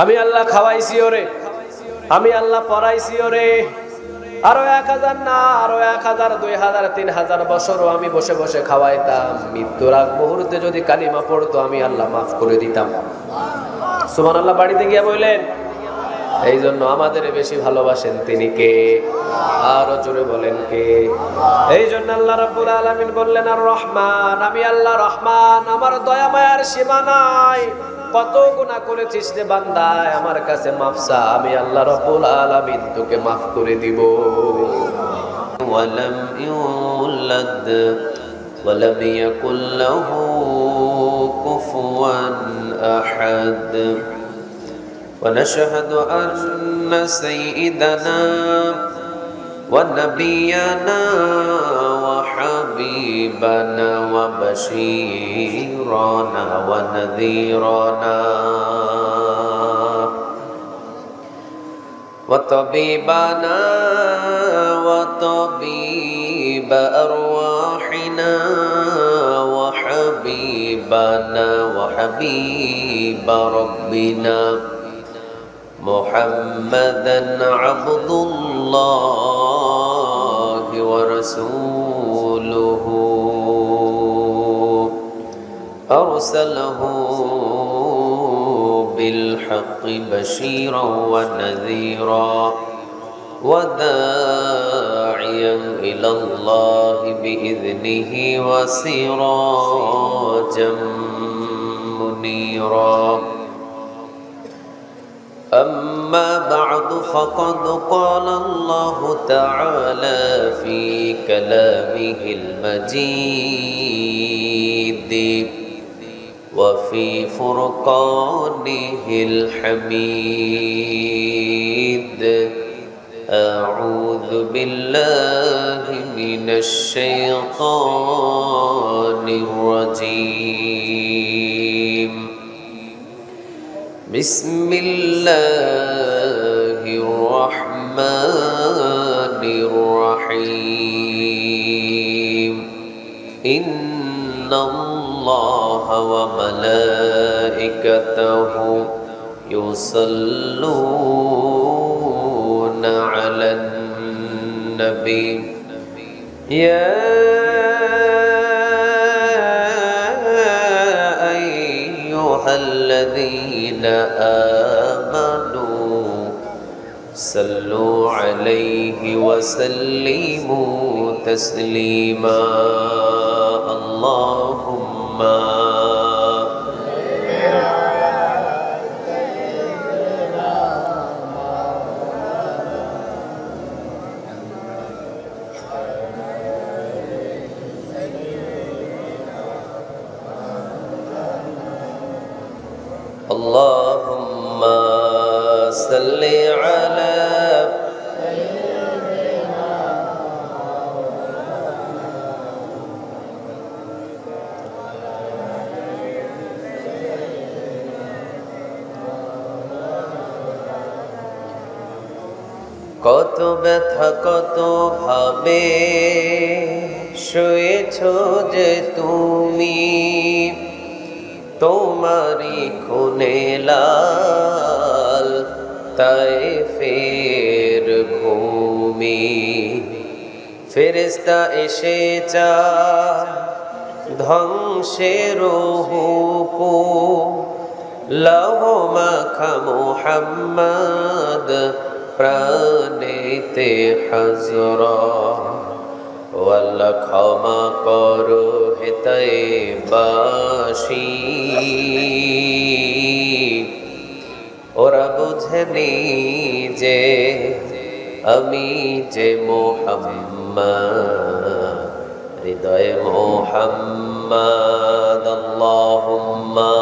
আমি আল্লাহ খাওয়াইছি ওরে, আমি আল্লাহ পড়াইছি ওরে। আরো 1000 না, আরো 1000, 2000, 3000 বছরও আমি বসে বসে খাওয়াইতাম। মৃত্যুর আগ মুহূর্তে যদি কালিমা পড়তো আমি আল্লাহ মাফ করে দিতাম। সুবহানাল্লাহ বাড়িতে গিয়ে বললেন। এই জন্য আমাদের বেশি ভালোবাসেন তিনি কে? আরো জোরে বলেন কে? এই জন্য আল্লাহ রাব্বুল আলামিন বললেন আর রহমান, আমি আল্লাহ রহমান, আমার দয়া মায়ার সীমা নাই। কত গুনাহ করেছিস রে বান্দা, আমার কাছে মাফ চা, আমি আল্লাহ রাব্বুল আলামিন তোকে মাফ করে দিব। ওয়ালাম ইউলাদ ওয়ালাম ইয়াকুল লাহু কুফুয়ান আহাদ। ونشهد أن سيدنا ونبينا وحبيبنا وبشيرنا ونذيرنا وطبيبنا وطبيب أرواحنا وحبيبنا وحبيب ربنا محمدا عبد الله ورسوله أرسله بالحق بشيرا ونذيرا وداعيا إلى الله بإذنه وسراجا منيرا. أما بعد فقد قال الله تعالى في كلامه المجيد وفي فرقانه الحميد أعوذ بالله من الشيطان الرجيم بسم الله الرحمن الرحيم إن الله وملائكته يصلون على النبي يا أيها الذين آمنوا صلوا عليه وسلموا تسليما اللهم اللهم صل على কত ব্যথা কত ভাবে শুয়েছ যে তুমি তোমারি খুনে লাল তায়েফের ভূমি ফেরেশতা এসে চায় ধ্বংসের হুকুম লৌহ মাখা মুহাম্মদ প্রাণেতে হযরত ওয়াল্লাহ ক্ষমা করো হে তায়েবাসী ওরা বুঝেনি যে আমি যে মুহাম্মদ হৃদয়ে মুহাম্মদ আল্লাহুম্মা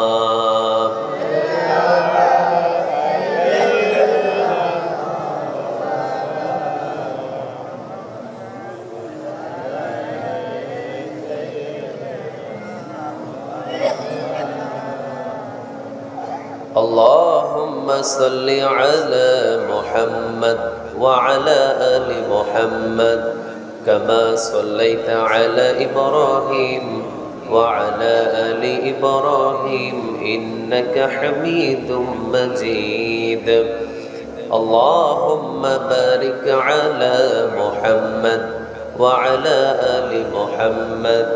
اللهم صل على محمد وعلى آل محمد كما صليت على إبراهيم وعلى آل إبراهيم إنك حميد مجيد اللهم بارك على محمد وعلى آل محمد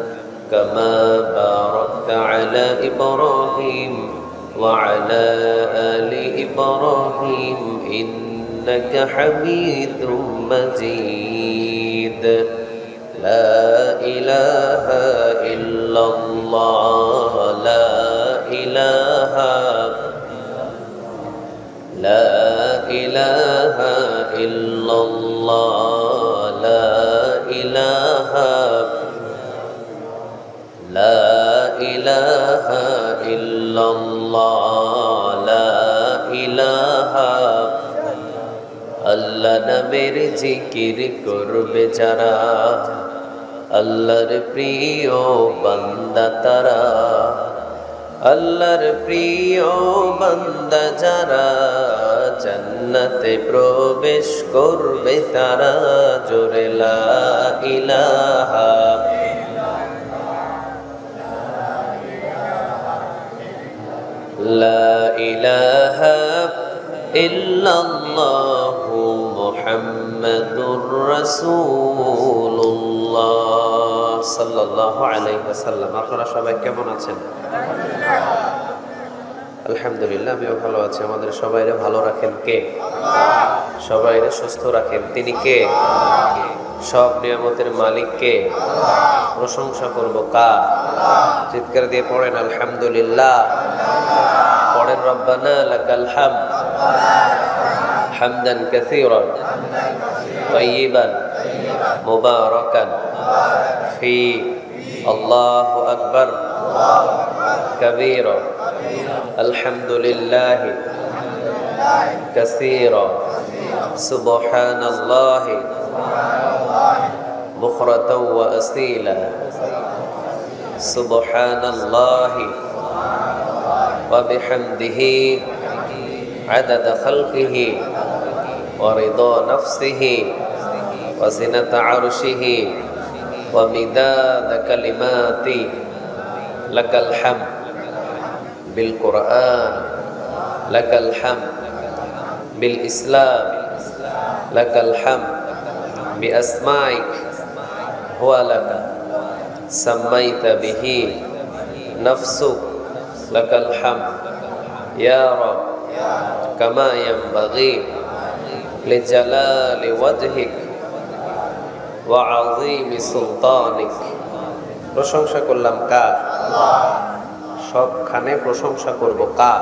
كما باركت على إبراهيم وعلى آل إبراهيم إنك حميد مجيد لا إله إلا الله لا إله إلا الله لا إله إلا الله لا إله আল্লাহ নামের জিকির করবে যারা আল্লাহর প্রিয় বান্দা তারা আল্লাহর প্রিয় বান্দা যারা জান্নাতে প্রবেশ করবে তারা জোরে লা ইলাহা لا إله إلا الله محمد رسول الله صلى الله عليه وسلم আপনারা সবাই কেমন আছেন আলহামদুলিল্লাহ আমিও ভালো আছি আমাদের সবাইরে ভালো রাখেন কে আল্লাহ সবাইরে সুস্থ রাখেন তিনি কে আল্লাহ সব নিয়ামতের মালিক কে আল্লাহ প্রশংসা করব কার আল্লাহ চিৎকার দিয়ে পড়েন আলহামদুলিল্লাহ পড়েন রব্বানা লাকাল হামদ হামদান কাসীরান তাইয়িবান মুবারাকান ফি আল্লাহু আকবার কাবীরা আলহামদুলিল্লাহ কাসীরা সুবহানাল্লাহি বুকরাতাও ওয়া আসীলা সুবহানাল্লাহি ওয়া বিহামদিহি আদাদা খালকিহি ওয়া রিদা নাফসিহি ওয়া জিনাতা আরশিহি ওয়া মিদাদা কালিমাতি লাকাল হামদ বিল কুরআন লাকাল হামদ বিল ইসলাম লাকাল হামদ বিআসমাইক হুয়া লাকা সাম্মাইতা বিহি নাফসুক লাকাল হামদ ইয়া রাব কামা ইয়ানবাগি লিজালালি ওয়াজহিক ওয়া আযীমি সুলতানিক। প্রশংসা করলাম কার? সবখানে প্রশংসা করব কার?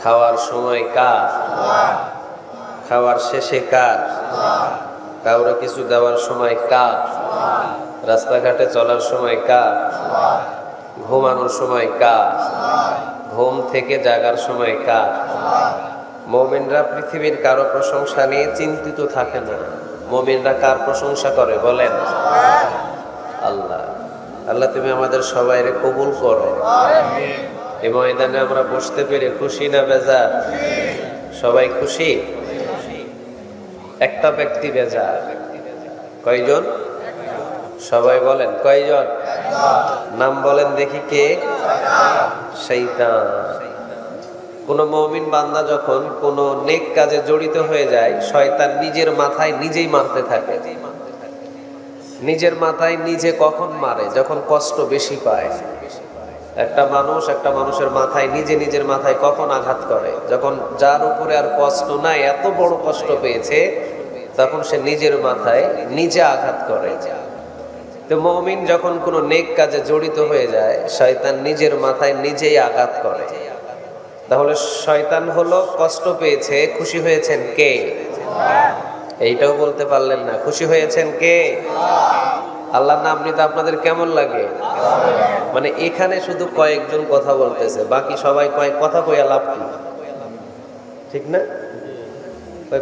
খাওয়ার সময় কার? খাওয়ার শেষে কার? কাউরে কিছু দেওয়ার সময় কার? রাস্তাঘাটে চলার সময় কার? ঘুমানোর সময় কার? ঘুম থেকে জাগার সময় কার? মুমিনরা পৃথিবীর কারো প্রশংসা নিয়ে চিন্তিত থাকে না। মুমিনরা কার প্রশংসা করে বলেন? আল্লাহ। আল্লাহ তুমি আমাদের সবাইরে কবুল করো। এই ময়দানে আমরা বসতে পেরে খুশি না বেজার? সবাই খুশি? একটা ব্যক্তি বেজার। কয়জন? সবাই বলেন কয়জন? নাম বলেন দেখি কে? শয়তান। কোন মুমিন বান্দা যখন কোন নেক কাজে জড়িত হয়ে যায়, শয়তান নিজের মাথায় নিজেই মারতে থাকে। নিজের মাথায় নিজে কখন মারে? যখন কষ্ট বেশি পায়। একটা মানুষের মাথায় নিজের মাথায় কখন আঘাত করে? যখন যার উপরে আর কষ্ট নাই, এত বড় কষ্ট পেয়েছে, তখন সে নিজের মাথায় নিজে আঘাত করে। তো মুমিন যখন কোনো নেক কাজে জড়িত হয়ে যায়, শয়তান নিজের মাথায় নিজেই আঘাত করে। তাহলে শয়তান হলো কষ্ট পেয়েছে, খুশি হয়েছেন কে? এইটাও বলতে পারলেন না। খুশি হয়েছেন কে? আল্লাহর নাম নিতে আপনাদের কেমন লাগে? মানে এখানে শুধু কয়েকজন কথা বলতেছে, বাকি সবাই কয়েক কথা কইয়া লাভ কি? ঠিক না?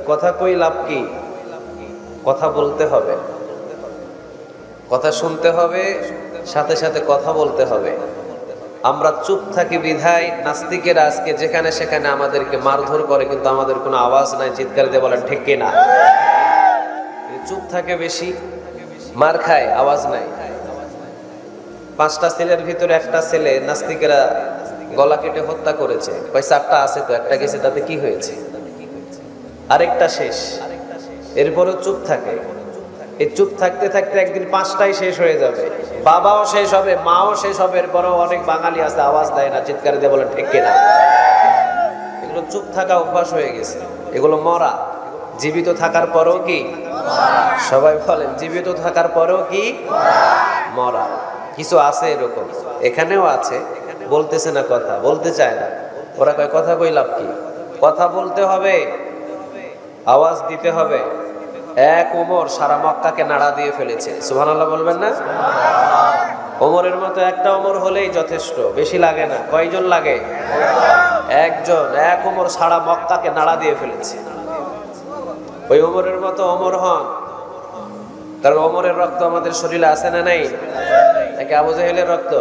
কথা কই লাভ কি? কথা বলতে হবে, কথা শুনতে হবে, সাথে সাথে কথা বলতে হবে। আমরা চুপ থাকি বিধায় নাস্তিকেরা আজকে যেখানে সেখানে আমাদেরকে মারধর করে, কিন্তু আমাদের কোনো আওয়াজ নাই, চিৎকার দিয়ে বলেন ঠিক কিনা? চুপ থাকে বেশি, মার খায়, আওয়াজ নাই। 5টা ছেলের ভিতরে একটা ছেলে নাস্তিকেরা গলা কেটে হত্যা করেছে, 4টা আছে তো, একটা গেছে, তাতে কি হয়েছে? আরেকটা শেষ। এরপরও চুপ থাকে। এই চুপ থাকতে থাকতে একদিন 5টাই শেষ হয়ে যাবে, বাবাও শেষ হবে, মাও শেষ হবে। এরপরও অনেক বাঙালি আছে আওয়াজ দেয় না, চিৎকার দিয়ে বলেন ঠিক কিনা? এগুলো চুপ থাকা অভ্যাস হয়ে গেছে, এগুলো মরা। জীবিত থাকার পরেও কি? সবাই বলেন জীবিত থাকার পরেও কি? মরা। কিছু আছে এরকম, এখানেও আছে, বলতেছে না, কথা বলতে চায় না। ওরা কয় কথা কই লাভ কি? কথা বলতে হবে, আওয়াজ দিতে হবে। এক ওমর সারা মক্কাকে নাড়া দিয়ে ফেলেছে, সুবহানাল্লাহ বলবেন না? ওমরের মতো একটা ওমর হলেই যথেষ্ট, বেশি লাগে না। কয়জন লাগে? একজন। এক ওমর সারা মক্কাকে নাড়া দিয়ে ফেলেছে। ওই ওমরের মতো ওমর হন, কারণ ওমরের রক্ত আমাদের শরীরে আছে না নাই? নাকি আবু জাহেলের রক্ত,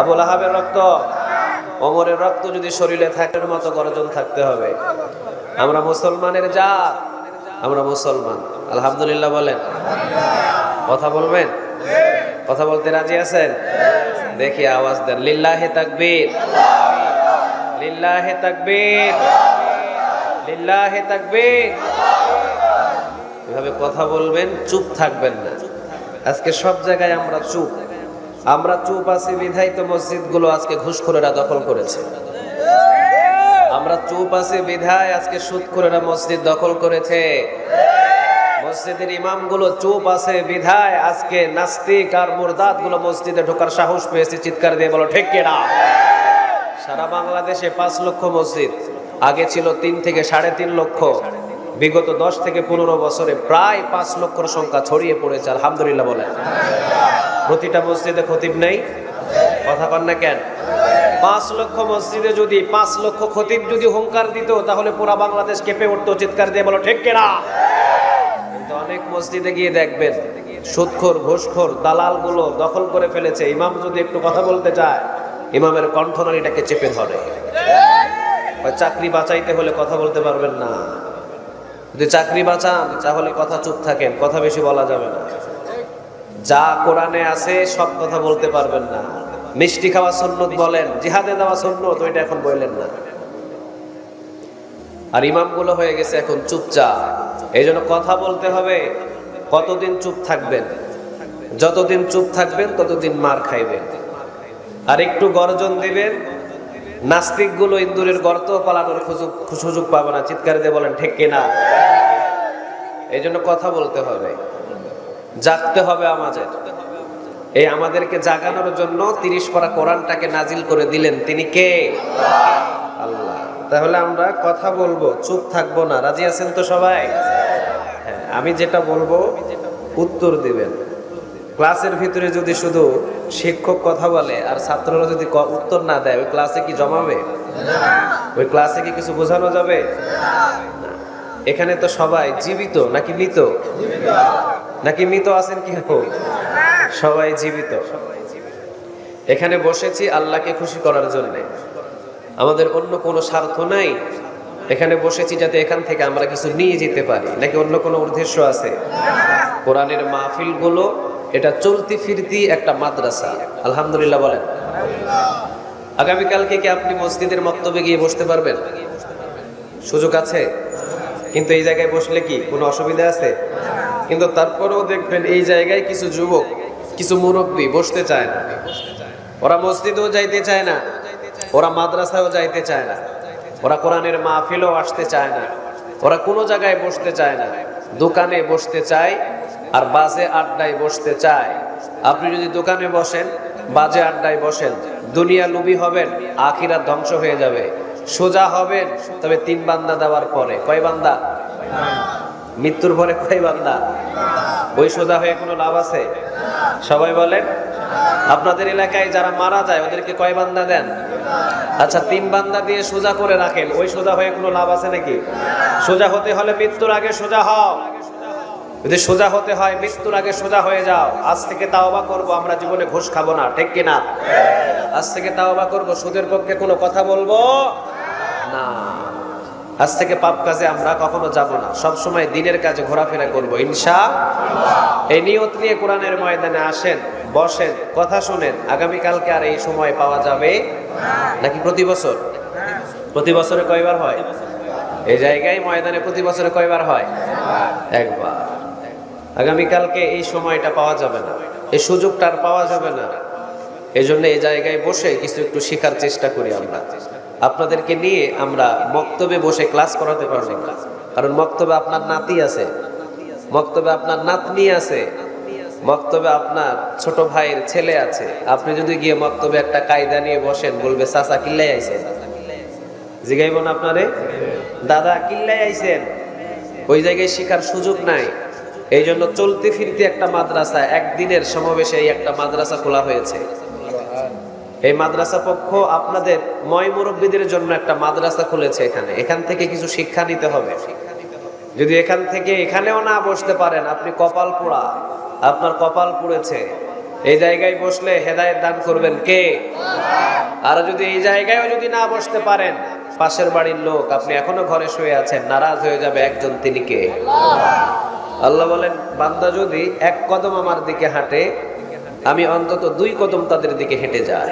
আবু লাহাবের রক্ত? ওমরের রক্ত যদি শরীরে থাকে, মতো গর্জন থাকতে হবে। আমরা মুসলমানের জাত, আমরা মুসলমান। আলহামদুলিল্লাহ বলেন। কথা বলবেন? কথা বলতে রাজি আছেন? দেখি আওয়াজ দেন। লিল্লাহি তাকবীর, লিল্লাহি তাকবীর, লিল্লাহি তাকবীর। এভাবে কথা বলবেন, চুপ থাকবেন না। আজকে সব জায়গায় আমরা চুপ। আমরা চুপ আছি বিধায় তো মসজিদগুলো আজকে ঘুষখোরেরা দখল করেছে। আমরা চুপ আছি বিধায় আজকে সুদখোরেরা মসজিদ দখল করেছে। মসজিদের ইমামগুলো চুপ আছে বিধায় আজকে নাস্তিক আর মুরদাদ গুলো মসজিদে ঢোকার সাহস পেয়েছে। চিৎকার দিয়ে বলো ঠিক কিনা? সারা বাংলাদেশে 5 লক্ষ মসজিদ, আগে ছিল 3 থেকে 3.5 লক্ষ। বিগত 10 থেকে 15 বছরে প্রায় 5 লক্ষর সংখ্যা ছড়িয়ে পড়েছে। আলহামদুলিল্লাহ বলেন। প্রতিটা মসজিদে খতিব নেই, কথা কন না কেন? 5 লক্ষ মসজিদে যদি 5 লক্ষ খতিব যদি হুঙ্কার দিত তাহলে পুরা বাংলাদেশ কেঁপে উঠতো, চিৎকার দিয়ে বলো ঠিক কিনা। কিন্তু অনেক মসজিদে গিয়ে দেখবেন সুদখোর ঘুষখোর দালালগুলো দখল করে ফেলেছে। ইমাম যদি একটু কথা বলতে চায় ইমামের কণ্ঠনালীটাকে চেপে ধরে। চাকরি বাঁচাইতে হলে কথা বলতে পারবেন না। যদি চাকরি বাঁচান তাহলে কথা চুপ থাকেন, কথা বেশি বলা যাবে না। যা কোরআনে আছে সব কথা বলতে পারবেন না। মিষ্টি খাওয়া সুন্নত বলেন, জিহাদে দেওয়া সুন্নত, ওইটা এখন বললেন না। আর ইমামগুলো হয়ে গেছে এখন চুপচাপ। এই জন্য কথা বলতে হবে। কতদিন চুপ থাকবেন? যতদিন চুপ থাকবেন ততদিন মার খাইবেন। আর একটু গর্জন দিবেন, নাস্তিকগুলো ইন্দুরের গর্ত পালানোর সুযোগ পাবে না। চিৎকার দিয়ে বলেন ঠিক কিনা। এই জন্য কথা বলতে হবে, জাগতে হবে আমাদের। এই আমাদেরকে জাগানোর জন্য 30 পারা কোরআনটাকে নাজিল করে দিলেন। তিনি কে? আল্লাহ। তাহলে আমরা কথা বলবো, চুপ থাকবো না। রাজি আছেন তো সবাই? হ্যাঁ, আমি যেটা বলবো উত্তর দিবেন। ক্লাসের ভিতরে যদি শুধু শিক্ষক কথা বলে আর ছাত্ররা যদি উত্তর না দেয়, ওই ক্লাসে কি জমাবে? ওই ক্লাসে কি কিছু বোঝানো যাবে? এখানে তো সবাই জীবিত নাকি মৃত? নাকি মৃত আছেন কি? সবাই জীবিত। এখানে বসেছি আল্লাহকে খুশি করার জন্য, আমাদের অন্য কোনো স্বার্থ নাই। এখানে বসেছি যাতে এখান থেকে আমরা কিছু নিয়ে যেতে পারি, নাকি অন্য কোনো উদ্দেশ্য আছে? কোরআনের মাহফিল গুলো এটা চলতি ফিরতি একটা মাদ্রাসা। আলহামদুলিল্লাহ বলেন। আগামীকালকে কি আপনি মসজিদের মক্তবে গিয়ে বসতে পারবেন? সুযোগ আছে। কিন্তু এই জায়গায় বসলে কি কোনো অসুবিধা আছে? কিন্তু তারপরেও দেখবেন এই জায়গায় কিছু যুবক, কিছু মুরব্বী বসতে চায় না। ওরা মসজিদেও যাইতে চায় না, ওরা মাদ্রাসায়ও যাইতে চায় না, ওরা কোরআনের মাহফিলেও আসতে চায় না, ওরা কোনো জায়গায় বসতে চায় না। দোকানে বসতে চায় আর বাজে আড্ডায় বসতে চায়। আপনি যদি দোকানে বসেন, বাজে আড্ডায় বসেন, দুনিয়া লুবি হবেন, আখিরাত ধ্বংস হয়ে যাবে। সোজা হবেন তবে 3 বান্দা দেওয়ার পরে। কয় বান্দা? মৃত্যুর পরে কয় বান্দা? ওই সোজা হয়ে কোনো লাভ আছে? সবাই বলেন। আপনাদের এলাকায় যারা মারা যায় ওদেরকে কয় বান্দা দেন? আচ্ছা, 3 বান্দা দিয়ে সোজা করে রাখেন। ওই সোজা হয়ে কোনো লাভ আছে নাকি? সোজা হতে হলে মৃত্যুর আগে সোজা হও। যদি সোজা হতে হয় মৃত্যুর আগে সোজা হয়ে যাও। আজ থেকে তাওবা করব, আমরা জীবনে ঘুষ খাবো না, ঠিক কিনা? আজ থেকে তাওবা করব, সুদের পক্ষে কোনো কথা বলবো না। আজ থেকে পাপ কাজে আমরা কখনো যাব না, সব সময় দিনের কাজে ঘোরাফেরা করব ইনশাআল্লাহ। এই নিয়ত নিয়ে কোরআনের ময়দানে আসেন, বসেন, কথা শুনেন। আগামীকালকে আর এই সময় পাওয়া যাবে নাকি প্রতি বছর? প্রতি বছরে কয়বার হয় এই জায়গায় ময়দানে? প্রতি বছরে কয়বার হয়? একবার। আগামীকালকে এই সময়টা পাওয়া যাবে না, এই সুযোগটা আর পাওয়া যাবে না। এই জন্য এই জায়গায় বসে কিছু একটু শেখার চেষ্টা করি আমরা। আপনাদেরকে নিয়ে আমরা মক্তবে বসে ক্লাস করাতে পারবো না, কারণ মক্তবে আপনার নাতি আছে, মক্তবে আপনার নাতনি আছে, মক্তবে আপনার ছোট ভাইয়ের ছেলে আছে। আপনি যদি গিয়ে মক্তবে একটা কায়দা নিয়ে বসেন, বলবে চাচা কিল্লাই আইছেন, জিগাইব না আপনারে দাদা কিল্লাই আইছেন। ওই জায়গায় শেখার সুযোগ নাই। এই জন্য চলতে ফিরতে একটা মাদ্রাসা, একদিনের সমাবেশে এই একটা মাদ্রাসা খোলা হয়েছে। এই মাদ্রাসা পক্ষ আপনাদের ময় মুরব্বীদের জন্য একটা মাদ্রাসা খুলেছে। এখান থেকে কিছু শিক্ষা নিতে হবে। যদি এখান থেকে এখানেও না বসতে পারেন, আপনি কপাল পোড়া, আপনার কপাল পুড়েছে। এই জায়গায় বসলে হেদায়েত দান করবেন কে? আর যদি এই জায়গায়ও যদি না বসতে পারেন, পাশের বাড়ির লোক, আপনি এখনো ঘরে শুয়ে আছেন, নারাজ হয়ে যাবে একজন, তিনি কে? আল্লাহ বলেন, বান্দা যদি 1 কদম আমার দিকে হাঁটে, আমি অন্তত 2 কদম তাদের দিকে হেঁটে যাই।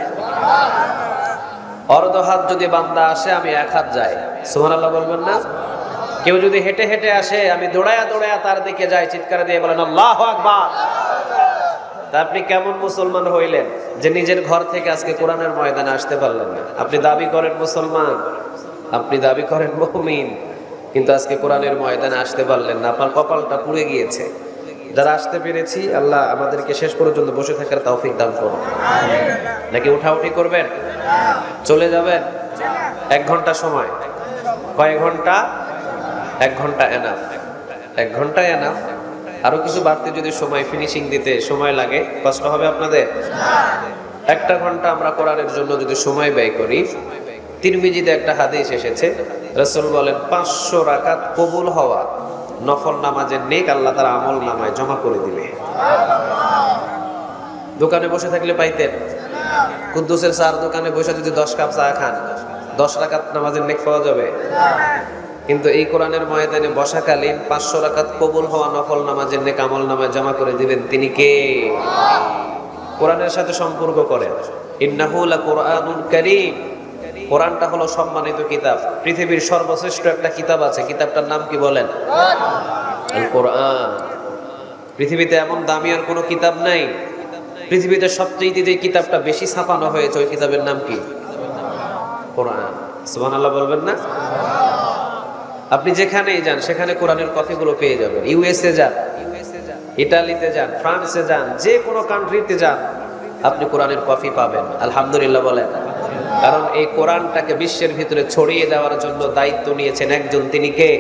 অর্ধ হাত যদি বান্দা আসে, আমি 1 হাত যাই। সুবহানাল্লাহ বলবেন না? কেউ যদি হেঁটে হেঁটে আসে, আমি দৌড়ায়া দৌড়ায়া তার দিকে যাই। চিৎকার দিয়ে বলেন আল্লাহু আকবার। তা আপনি কেমন মুসলমান হইলেন যে নিজের ঘর থেকে আজকে কোরআনের ময়দানে আসতে পারলেন না? আপনি দাবি করেন মুসলমান, আপনি দাবি করেন মুমিন, কিন্তু আজকে কোরআনের ময়দানে আসতে পারলেন না। আপনার কপালটা পুড়ে গিয়েছে। যারা আসতে পেরেছি, আল্লাহ আমাদেরকে শেষ পর্যন্ত বসে থাকার তৌফিক দান করুন। নাকি উঠাউঠি করবেন, চলে যাবেন? 1 ঘন্টা সময়। কয় ঘন্টা? 1 ঘন্টা এনাফ। 1 ঘন্টা এনাফ। আরো কিছু বাড়তি যদি সময় ফিনিশিং দিতে সময় লাগে, কষ্ট হবে আপনাদের? একটা ঘন্টা আমরা কোরআনের জন্য যদি সময় ব্যয় করি, তিরমিজিতে একটা হাদিস এসেছে, রাসূল বলেন 500 রাকাত কবুল হওয়া নফল নামাজের নেক আল্লাহ তাআলা আমল নামায় জমা করে দিবে। দোকানে বসে থাকলে পাইতেন? কুদ্দুসের চার দোকানে বসে যদি 10 কাপ চা খান, 10 রাকাত নামাজের নেক পাওয়া যাবে? কিন্তু এই কোরআনের ময়দানে বসাকালীন 500 রাকাত কবুল হওয়া নফল নামাজের নেক আমল নামায় জমা করে দিবেন। তিনি কে? কোরআনের সাথে সম্পর্ক করেন। ইন্নাহু লাকুরআনুন কারীম। কোরআনটা হলো সম্মানিত কিতাব। পৃথিবীর সর্বশ্রেষ্ঠ একটা কিতাব আছে, কিতাবটার নাম কি বলেন? আল কোরআন। পৃথিবীতে এমন দামি আর কোনো কিতাব নাই। পৃথিবীতে সবচেয়ে যে কিতাবটা বেশি ছাপানো হয়েছে ওই কিতাবের নাম কি? কোরআন। সুবহানাল্লাহ বলবেন না? আপনি যেখানেই যান সেখানে কোরআনের কপিগুলো পেয়ে যাবেন। ইউএসএ যান, ইটালিতে যান, ফ্রান্সে যান, যে কোনো কান্ট্রিতে যান, আপনি কোরআনের কপি পাবেন। আলহামদুলিল্লাহ বলেন। কারণ এই কোরআনটাকে বিশ্বের ভিতরে ছড়িয়ে দেওয়ার জন্য দায়িত্ব নিয়েছেন একজন, তিনি কে?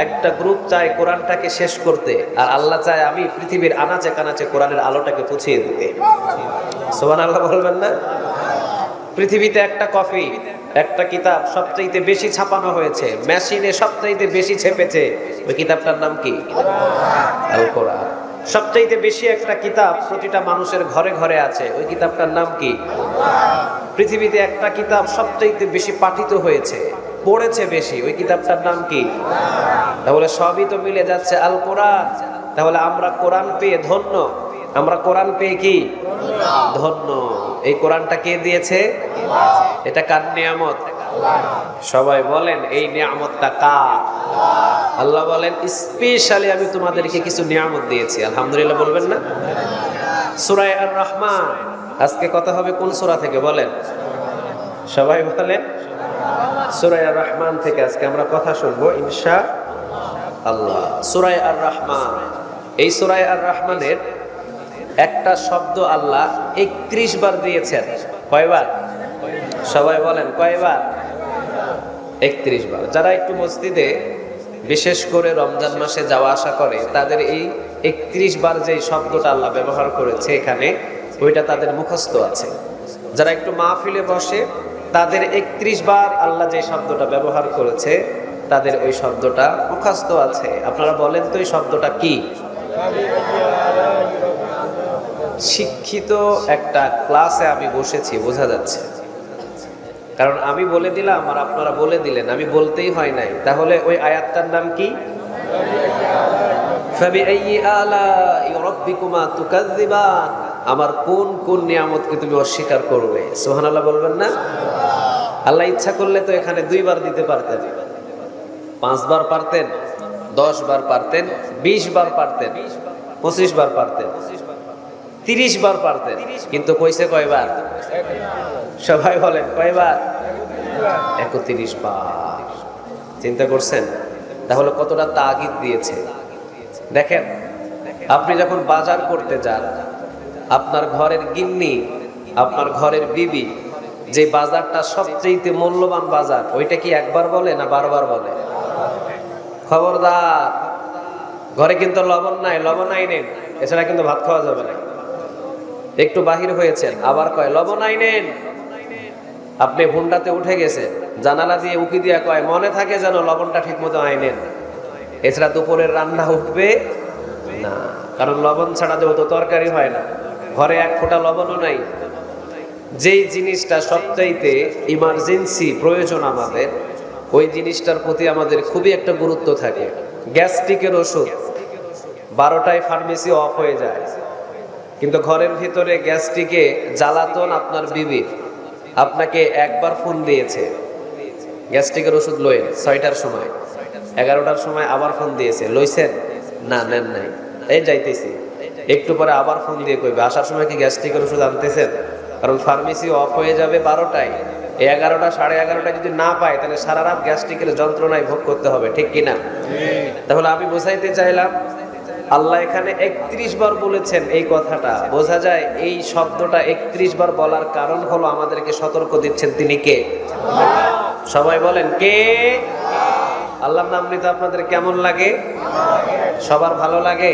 একটা গ্রুপ চায় কোরআনটাকে শেষ করতে, আর আল্লাহ চায় আমি পৃথিবীর আনাচে কানাচে কোরআনের আলোটাকে পৌঁছিয়ে দিতে। সুবহানাল্লাহ বলবেন না? পৃথিবীতে একটা কপি, একটা কিতাব সবচাইতে বেশি ছাপানো হয়েছে, মেশিনে সবচাইতে বেশি ছেপেছে, ওই কিতাবটার নাম কি? আল কোরআন। সবচাইতে বেশি একটা কিতাব প্রতিটা মানুষের ঘরে ঘরে আছে, ওই কিতাবটার নাম কি? পৃথিবীতে একটা কিতাব সবচাইতে বেশি পাঠিত হয়েছে, পড়েছে বেশি, ওই কিতাবটার নাম কি? তাহলে সবই তো মিলে যাচ্ছে আল কোরআন। তাহলে আমরা কোরআন পেয়ে ধন্য। আমরা কোরআন পেয়ে কি ধন্য? এই কোরআনটা কে দিয়েছে? এটা কার নিয়ামত? সবাই বলেন এই নিয়ামতটা কার? আল্লাহ বলেন স্পেশালি আমি তোমাদেরকে কিছু নিয়ামত দিয়েছি। আলহামদুলিল্লাহ বলবেন না? সূরা আর রহমান। আজকে কথা হবে কোন সূরা থেকে বলেন? সবাই বলেন সূরা আর রহমান থেকে আজকে আমরা কথা শুনবো ইনশাআল্লাহ। সূরা আর রহমান। এই সূরা আর রহমানের একটা শব্দ আল্লাহ 31 বার দিয়েছেন। কয়বার? সবাই বলেন কয়বার? 31 বার। যারা একটু মসজিদে বিশেষ করে রমজান মাসে যাওয়া আসা করে তাদের এই 31 বার যে শব্দটা আল্লাহ ব্যবহার করেছে এখানে, ওইটা তাদের মুখস্থ আছে। যারা একটু মাহফিলে বসে তাদের 31 বার আল্লাহ যে শব্দটা ব্যবহার করেছে তাদের ওই শব্দটা মুখস্থ আছে। আপনারা বলেন তো এই শব্দটা কি? শিক্ষিত একটা ক্লাসে আমি বসেছি, বোঝা যাচ্ছে। কারণ আমি বলে দিলাম আর আপনারা বলে দিলেন, আমি বলতেই হয় নাই। তাহলে ওই আয়াতটার নাম কি? ফাবিআইয়ি আলাই রাব্বিকুমা তুকাযযিবান। আমার কোন কোন নিয়ামতকে তুমি অস্বীকার করবে? সুবহানাল্লাহ বলবেন না? আল্লাহ ইচ্ছা করলে তো এখানে 2 বার দিতে পারতেন, 5 বার পারতেন, 10 বার পারতেন, 20 বার পারতেন, 25 বার পারতেন, 30 বার পারতেন, কিন্তু কইছে কয়বার? সবাই বলেন কয়বার? 31 বার। চিন্তা করছেন তাহলে কতটা তাগিদ দিয়েছে? দেখেন, আপনি যখন বাজার করতে যান, আপনার ঘরের গিন্নি, আপনার ঘরের বিবি যে বাজারটা সবচেয়ে মূল্যবান বাজার, ওইটা কি একবার বলে না বারবার বলে? খবরদার, ঘরে কিন্তু লবণ নাই, লবণ আইনেন, এছাড়া কিন্তু ভাত খাওয়া যাবে না। একটু বাহির হয়েছেন, আবার কয় লবণ আইনেন। আপনি হুন্ডাতে উঠে গেছেন, জানালা দিয়ে উকি দিয়া কয় মনে থাকে যেন লবণটা ঠিক মতো আইনেন, এছাড়া দুপুরের রান্না উঠবে না। কারণ লবণ ছাড়া যেহেতু তরকারি হয় না, ঘরে 1 ফোঁটা লবণও নাই। যেই জিনিসটা সবচাইতে ইমার্জেন্সি প্রয়োজন আমাদের, ওই জিনিসটার প্রতি আমাদের খুবই একটা গুরুত্ব থাকে। গ্যাস্ট্রিকের ওষুধ 12টায় ফার্মেসি অফ হয়ে যায়, কিন্তু ঘরের ভিতরে গ্যাস্ট্রিকে জ্বালাতন আপনার বিবি আপনাকে একবার ফোন দিয়েছে, গ্যাস্ট্রিকের ওষুধ লইন 6টার সময়, 11টার সময় আবার ফোন দিয়েছে, লইছেন না? নেন নাই, এই যাইতেছি। একটু পরে আবার ফোন দিয়ে কইবে আসার সময় কি গ্যাস্ট্রিকের ওষুধ আনতেছেন? কারণ ফার্মেসি অফ হয়ে যাবে 12টায়। 11টা 11:30 যদি না পায় তাহলে সারা রাত গ্যাস্ট্রিকের যন্ত্রণায় ভোগ করতে হবে, ঠিক কিনা? তাহলে আমি বোঝাইতে চাইলাম, আল্লাহ এখানে 31 বার বলেছেন এই কথাটা। বোঝা যায় এই শব্দটা 31 বার বলার কারণ হলো আমাদেরকে সতর্ক দিচ্ছেন তিনি কে? সবাই বলেন কে? আল্লাহর নাম নিতে আপনাদের কেমন লাগে? সবার ভালো লাগে?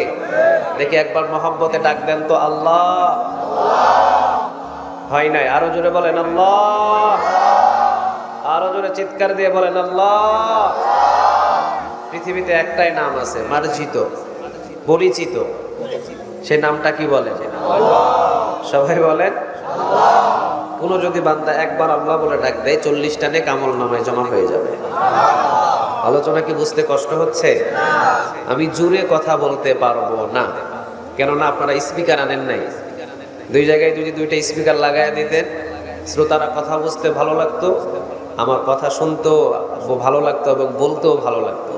দেখি একবার মহব্বতে ডাক দেন তো আল্লাহ। হয় নাই। আরো জোরে বলেন আল্লাহ, আরো জোরে চিৎকার দিয়ে বলেন আল্লাহ। পৃথিবীতে একটাই নাম আছে মার্জিত, পরিচিত, সে নামটা কি বলেন? সবাই বলেন। কোন যদি বান্দা একবার আল্লাহ বলে ডাক দেয় 40টা নেক আমল নামায় জমা হয়ে যাবে। আলোচনা কি বুঝতে কষ্ট হচ্ছে? আমি জোরে কথা বলতে পারবো না, কেননা আপনারা স্পিকার আনেন নাই। দুই জায়গায় যদি দুইটা স্পিকার লাগায় দিতেন, শ্রোতারা কথা বুঝতে ভালো লাগতো, আমার কথা শুনতেও ভালো লাগতো এবং বলতেও ভালো লাগতো।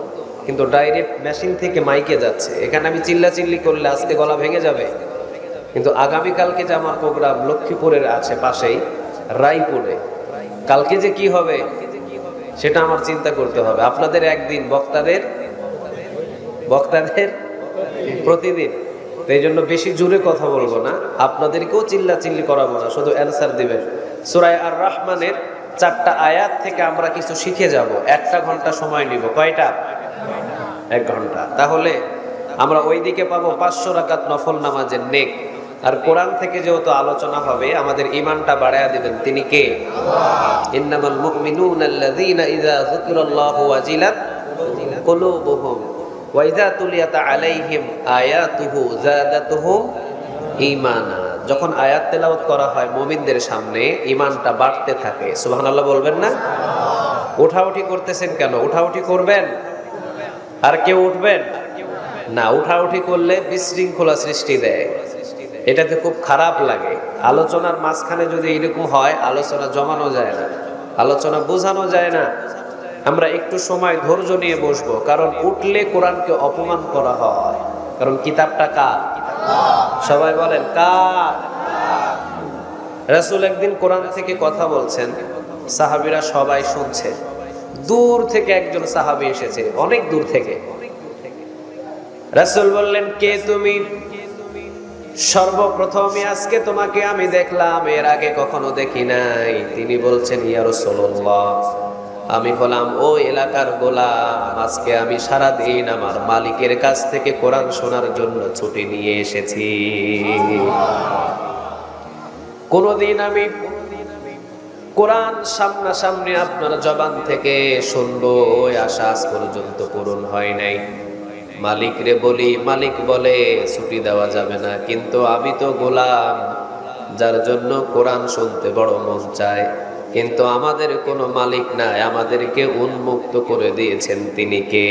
কিন্তু ডাইরেক্ট মেশিন থেকে মাইকে যাচ্ছে, এখানে আমি চিল্লাচিল্লি করলে আজকে গলা ভেঙে যাবে। কিন্তু আগামীকালকে যে আমার প্রোগ্রাম লক্ষ্মীপুরের আছে পাশেই রায়পুরে, কালকে যে কি হবে সেটা আমার চিন্তা করতে হবে। আপনাদের একদিন, বক্তাদের প্রতিদিন। এই জন্য বেশি জোরে কথা বলবো না, আপনাদেরকেও চিল্লাচিল্লি করাবো না, শুধু অ্যান্সার দিবেন। সূরা আর রহমানের 4টা আয়াত থেকে আমরা কিছু শিখে যাব। 1 ঘন্টা সময় নিব। কয়টা? 1 ঘন্টা। তাহলে আমরা ওইদিকে পাবো 500 রাকাত নফল নামাজের নেক। আর কোরআন থেকে যেহেতু আলোচনা হবে, আমাদের ঈমানটা বাড়ায়া দিবেন তিনি কে? ইন্নামাল মুমিনুনা আল্লাযীনা ইযা যুকিরাল্লাহু ওয়াজিলাত কুলুবুহুম ওয়া ইযা তুলিয়াত আলাইহিম আয়াতুহু যাদাতুহুম ঈমানা। যখন আয়াত তেলাওয়াত করা হয় মুমিনদের সামনে, ঈমানটা বাড়তে থাকে। সুবহানাল্লাহ বলবেন না? উঠাউঠি করতেছেন কেন? উঠাউঠি করবেন? আর কেউ উঠবেন না? উঠাউঠি করলে বিশৃঙ্খলা সৃষ্টি দেয়, এটাতে খুব খারাপ লাগে। আলোচনার মাঝখানে যদি এরকম হয়, আলোচনা জমানো যায় না, আলোচনা বোঝানো যায় না। আমরা একটু সময় ধৈর্য নিয়ে বসবো, কারণ উঠলে কোরআনকে অপমান করা হয়। কারণ কিতাবটা কার? সবাই বলেন কার? রাসূল একদিন কোরআন থেকে কথা বলছেন, সাহাবীরা সবাই শুনছে। দূর থেকে একজন সাহাবী এসেছে, অনেক দূর থেকে। রাসূল বললেন, কে তুমি? সর্বপ্রথমে আজকে তোমাকে আমি দেখলাম, এর আগে কখনো দেখি নাই। তিনি বলছেন, ইয়া রাসূলুল্লাহ, আমি হলাম ওই এলাকার গোলাম। আজকে আমি সারাদিন আমার মালিকের কাছ থেকে কোরআন শোনার জন্য ছুটি নিয়ে এসেছি। কোনদিন আমি কোরআন সামনাসামনি আপনার জবান থেকে শুনবো, ওই আশা আজ পর্যন্ত পূরণ হয় নাই। মালিক রে বলি, মালিক বলে ছুটি দেওয়া যাবে না, কিন্তু আমি তো গোলাম, যার জন্য কোরআন শুনতে বড় মন চায়। কিন্তু আমাদের কোনো মালিক নাই, আমাদেরকে উন্মুক্ত করে দিয়েছেন তিনি কে?